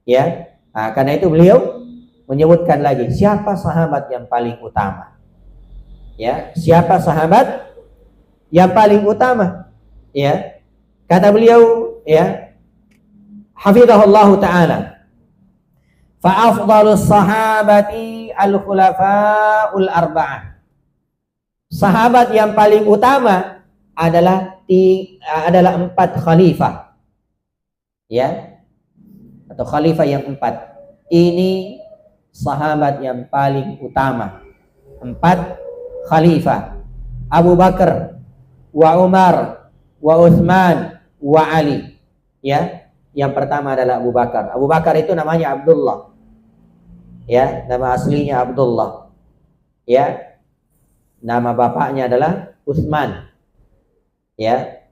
Ya. Nah, karena itu beliau menyebutkan lagi siapa sahabat yang paling utama. Ya, siapa sahabat yang paling utama? Ya. Kata beliau, ya, hafizahullahu taala, fa afdhalus sahabati al-khulafa'ul arba'ah. Sahabat yang paling utama adalah 4 khalifah. Ya. Atau khalifah yang 4. Ini sahabat yang paling utama. 4 khalifah. Abu Bakar, wa Umar, wa Utsman, wa Ali. Ya. Yang pertama adalah Abu Bakar. Abu Bakar itu namanya Abdullah. Ya, nama aslinya Abdullah. Ya. Nama bapaknya adalah Utsman. Ya.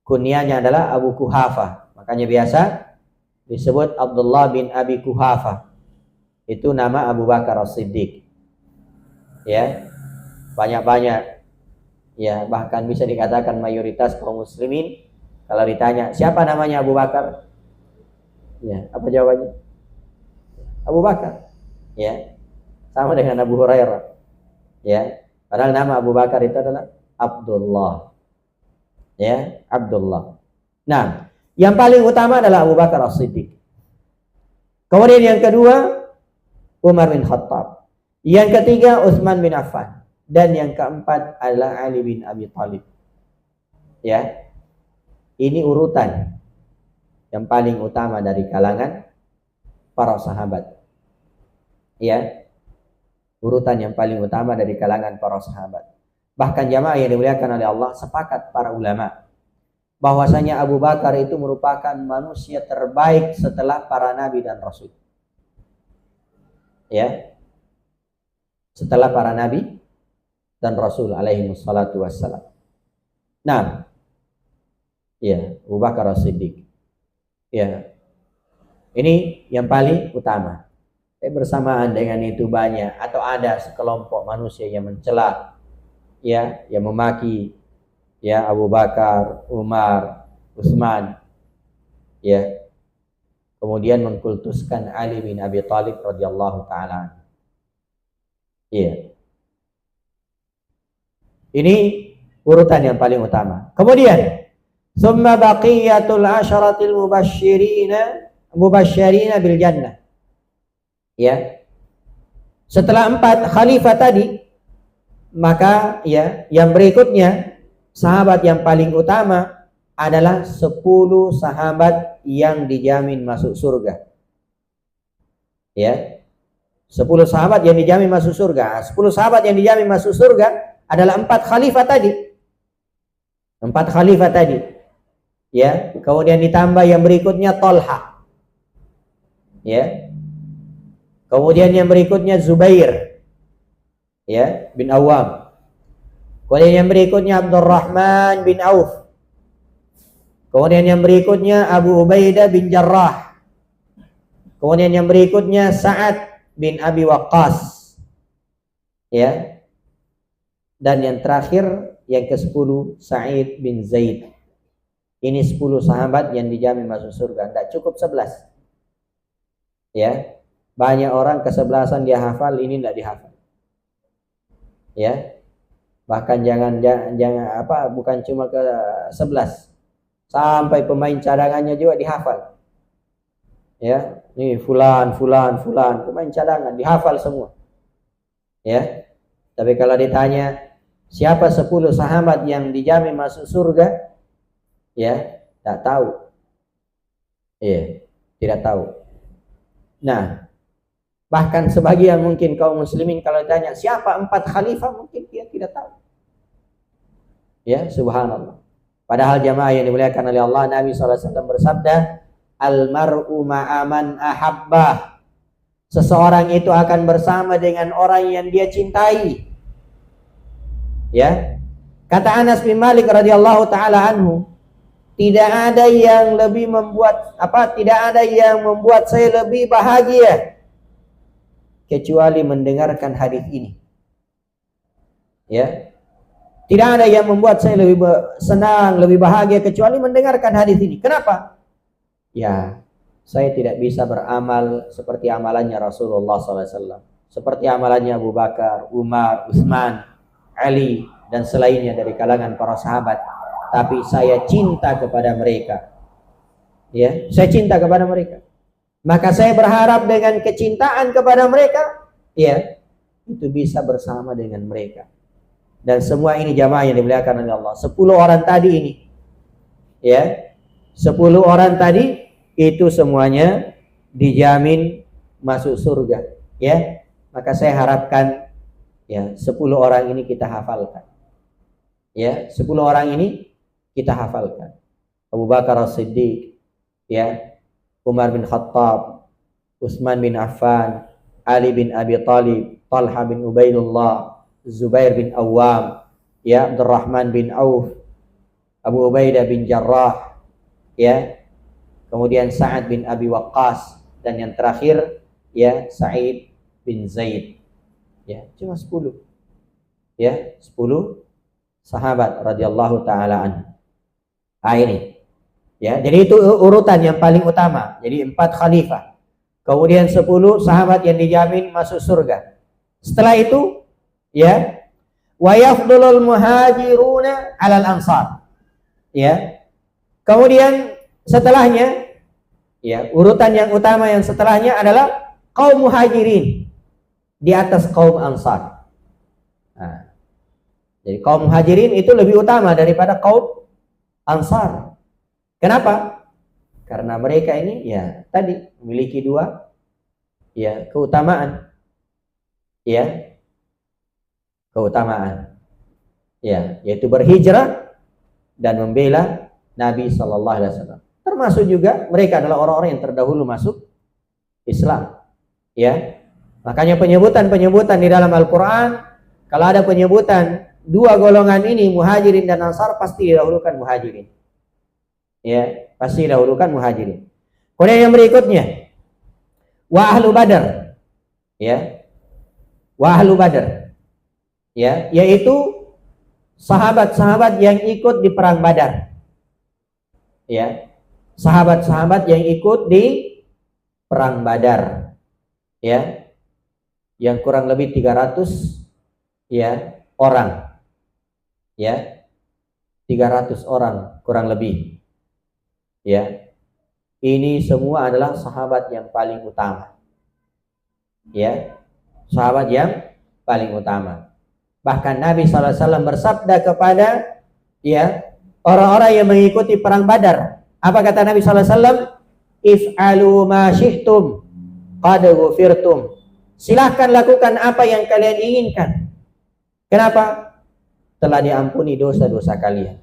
Kunyanya adalah Abu Kuhafa. Makanya biasa disebut Abdullah bin Abi Kuhafa. Itu nama Abu Bakar As-Siddiq. Ya. Banyak-banyak. Ya, bahkan bisa dikatakan mayoritas kaum muslimin kalau ditanya siapa namanya Abu Bakar, ya, apa jawabannya? Abu Bakar. Ya. Sama dengan Abu Hurairah. Ya. Padahal nama Abu Bakar itu adalah Abdullah. Ya, Abdullah. Nah, yang paling utama adalah Abu Bakar As-Siddiq. Kemudian yang kedua Umar bin Khattab. Yang ketiga Utsman bin Affan. Dan yang keempat adalah Ali bin Abi Thalib. Ya. Ini urutan yang paling utama dari kalangan para sahabat. Ya. Urutan yang paling utama dari kalangan para sahabat. Bahkan jamaah yang dimuliakan oleh Allah, sepakat para ulama bahwasanya Abu Bakar itu merupakan manusia terbaik setelah para nabi dan rasul. Ya. Setelah para nabi dan rasul alaihi wassalatu wassalam. Nah, ya, Abu Bakar As-Siddiq. Ya. Ini yang paling utama. Bersamaan dengan itu banyak atau ada sekelompok manusia yang mencela, ya, yang memaki, ya, Abu Bakar, Umar, Utsman, ya. Kemudian mengkultuskan Ali bin Abi Thalib radhiyallahu taala. Iya. Ini urutan yang paling utama. Kemudian summa baqiyatul asyaratil mubasysyirina bil jannah. Ya. Setelah 4 khalifah tadi, Maka ya, yang berikutnya sahabat yang paling utama adalah 10 sahabat yang dijamin masuk surga. Ya. 10 sahabat yang dijamin masuk surga. 10 sahabat yang dijamin masuk surga adalah 4 khalifah tadi. 4 khalifah tadi. Ya, kemudian ditambah yang berikutnya Thalha. Ya. Kemudian yang berikutnya Zubair. Ya, bin Awam. Kemudian yang berikutnya Abdurrahman bin Auf. Kemudian yang berikutnya Abu Ubaidah bin Jarrah. Kemudian yang berikutnya Sa'ad bin Abi Waqqas. Ya. Dan yang terakhir yang ke-10 Sa'id bin Zaid. Ini 10 sahabat yang dijamin masuk surga. Tidak cukup 11. Ya. Banyak orang ke-11an dia hafal, ini tidak dihafal. Ya. Bahkan jangan bukan cuma ke-11. Sampai pemain cadangannya juga dihafal. Ya, ini fulan, pemain cadangan dihafal semua. Ya. Tapi kalau ditanya siapa 10 sahabat yang dijamin masuk surga? Ya, tak tahu. Ya, tidak tahu. Nah, bahkan sebagian mungkin kaum muslimin kalau ditanya siapa 4 khalifah, mungkin dia tidak tahu. Ya, subhanallah. Padahal jamaah yang dimuliakan oleh Allah, Nabi SAW bersabda, Al-mar'u ma'aman ahabbah. Seseorang itu akan bersama dengan orang yang dia cintai. Ya. Kata Anas bin Malik radhiyallahu taala anhu, tidak ada yang membuat saya lebih bahagia kecuali mendengarkan hadis ini. Ya. Tidak ada yang membuat saya lebih senang, lebih bahagia kecuali mendengarkan hadis ini. Kenapa? Ya, saya tidak bisa beramal seperti amalannya Rasulullah SAW, seperti amalannya Abu Bakar, Umar, Utsman, Ali, dan selainnya dari kalangan para sahabat. Tapi saya cinta kepada mereka. Ya, saya cinta kepada mereka. Maka saya berharap dengan kecintaan kepada mereka, ya, itu bisa bersama dengan mereka. Dan semua ini jamaah yang dimuliakan oleh Allah. 10 orang tadi ini, ya, 10 orang tadi itu semuanya dijamin masuk surga. Ya, maka saya harapkan ya 10 orang ini kita hafalkan. Ya, 10 orang ini kita hafalkan. Abu Bakar As-Siddiq, ya, Umar bin Khattab, Utsman bin Affan, Ali bin Abi Thalib, Thalha bin Ubaidullah, Zubair bin Awam, ya, Abdurrahman bin Auf, Abu Ubaidah bin Jarrah, ya, kemudian Sa'ad bin Abi Waqqas, dan yang terakhir ya Sa'id bin Zaid. Ya, cuma 10. Ya, 10 sahabat radhiyallahu taala anhu. Ini. Ya, jadi itu urutan yang paling utama. Jadi 4 khalifah. Kemudian 10 sahabat yang dijamin masuk surga. Setelah itu, ya, wa yafdulul muhajiruna 'alal ansar. Ya. Kemudian setelahnya, ya, urutan yang utama yang setelahnya adalah kaum muhajirin di atas kaum ansar. Nah, jadi kaum muhajirin itu lebih utama daripada kaum ansar. Kenapa? Karena mereka ini ya tadi memiliki 2 ya keutamaan. Ya. Keutamaan. Ya, yaitu berhijrah dan membela Nabi sallallahu alaihi wasallam. Termasuk juga mereka adalah orang-orang yang terdahulu masuk Islam. Ya. Makanya penyebutan di dalam Al-Qur'an, kalau ada penyebutan 2 golongan ini, muhajirin dan ansar, pasti didahulukan muhajirin. Ya, pasti didahulukan muhajirin. Kemudian yang berikutnya, wa ahlu badar. Ya. Wa ahlu badar. Ya, yaitu sahabat-sahabat yang ikut di perang Badar. Ya. Sahabat-sahabat yang ikut di perang Badar. Ya. Yang kurang lebih 300 ya orang. Ya. 300 orang kurang lebih. Ya. Ini semua adalah sahabat yang paling utama. Ya. Sahabat yang paling utama. Bahkan Nabi SAW bersabda kepada orang-orang yang mengikuti perang Badar. Apa kata Nabi SAW? If'alu ma syi'tum qad ghufirtum. Silahkan lakukan apa yang kalian inginkan. Kenapa? Telah diampuni dosa-dosa kalian.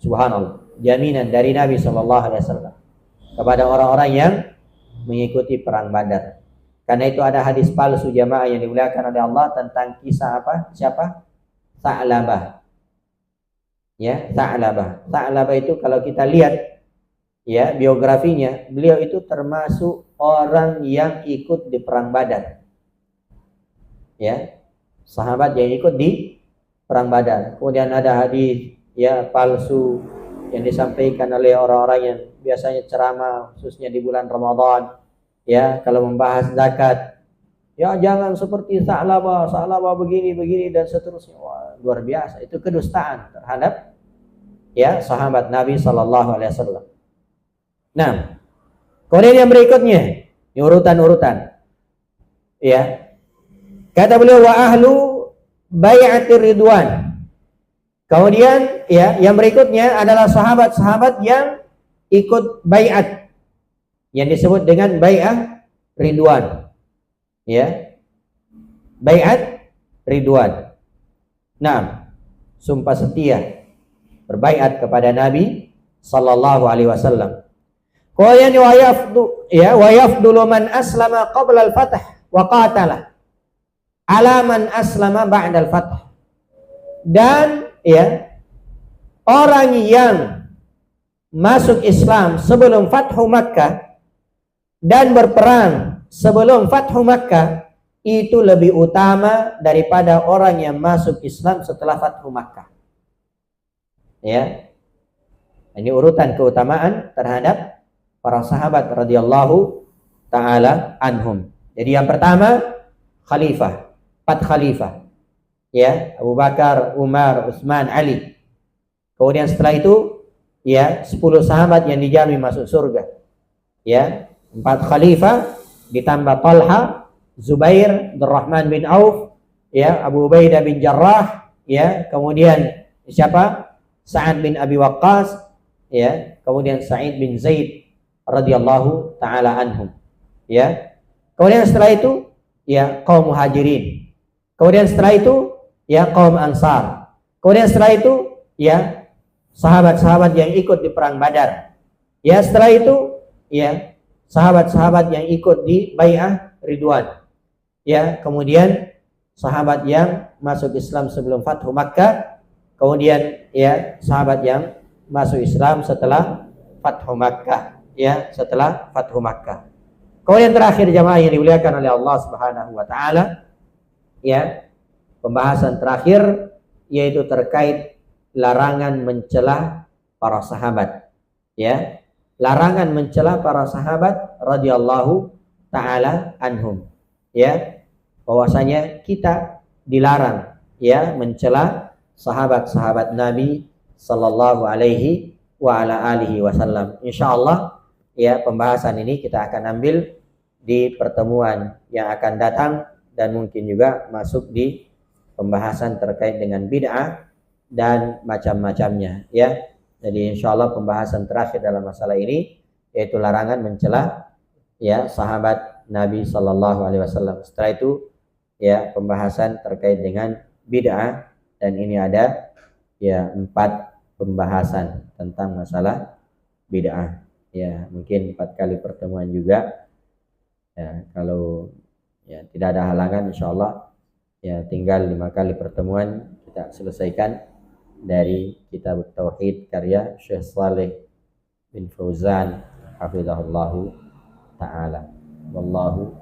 Subhanallah. Jaminan dari Nabi SAW kepada orang-orang yang mengikuti perang Badar. Karena itu ada hadis palsu jamaah yang dimuliakan oleh Allah tentang kisah apa? Siapa? Tha'labah. Ya, Tha'labah. Tha'labah itu kalau kita lihat biografinya, beliau itu termasuk orang yang ikut di perang Badar. Ya, sahabat yang ikut di perang Badar. Kemudian ada hadis palsu yang disampaikan oleh orang-orang yang biasanya ceramah khususnya di bulan Ramadan. Kalau membahas zakat, jangan seperti Tha'labah begini dan seterusnya. Wah, luar biasa. Itu kedustaan terhadap sahabat Nabi SAW. Nah, kemudian yang berikutnya, ini urutan-urutan. Kata beliau wa ahlu bai'atir ridwan. Kemudian yang berikutnya adalah sahabat-sahabat yang ikut bai'at, yang disebut dengan bai'ah ridwan. Bai'at ridwan. Nah, sumpah setia berbaiat kepada Nabi sallallahu alaihi wasallam. Kemudian wa yafdulu man aslama qabla al-fath wa qatala ala man aslama ba'da al-fath. Dan orang yang masuk Islam sebelum Fathu Makkah dan berperang sebelum Fathu Makkah itu lebih utama daripada orang yang masuk Islam setelah Fathu Makkah. Ini urutan keutamaan terhadap para sahabat radhiyallahu taala anhum. Jadi yang pertama khalifah, 4 khalifah. Abu Bakar, Umar, Utsman, Ali. Kemudian setelah itu 10 sahabat yang dijamin masuk surga. 4 khalifah ditambah Talha, Zubair, Abdurrahman bin Auf, Abu Ubaidah bin Jarrah, kemudian siapa? Sa'ad bin Abi Waqqas, kemudian Sa'id bin Zaid radhiyallahu taala anhum. Kemudian setelah itu kaum Muhajirin. Kemudian setelah itu kaum Ansar. Kemudian setelah itu sahabat-sahabat yang ikut di perang Badar. Setelah itu sahabat-sahabat yang ikut di bai'ah Ridwan. Kemudian sahabat yang masuk Islam sebelum Fathu Makkah. Kemudian sahabat yang masuk Islam setelah Fathu Makkah. Setelah Fathu Makkah. Kemudian terakhir jamaah yang dimuliakan oleh Allah Subhanahu wa taala, pembahasan terakhir yaitu terkait larangan mencela para sahabat. Larangan mencela para sahabat radhiyallahu taala anhum. Bahwasanya kita dilarang mencela sahabat-sahabat Nabi sallallahu alaihi wa ala alihi wasallam. Insyaallah pembahasan ini kita akan ambil di pertemuan yang akan datang dan mungkin juga masuk di pembahasan terkait dengan bid'ah dan macam-macamnya. Jadi insyaallah pembahasan terakhir dalam masalah ini yaitu larangan mencela sahabat Nabi sallallahu alaihi wasallam. Setelah itu pembahasan terkait dengan bid'ah, dan ini ada 4 pembahasan tentang masalah bid'ah. Mungkin 4 kali pertemuan juga. Kalau tidak ada halangan insyaallah tinggal 5 kali pertemuan kita selesaikan dari kitab Tauhid karya Syekh Shalih bin Fauzan hafizahullahu taala. Wallahu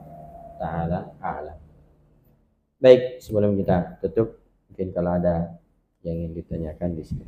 taala a'lam. Baik, sebelum kita tutup, mungkin kalau ada yang ingin ditanyakan di sini.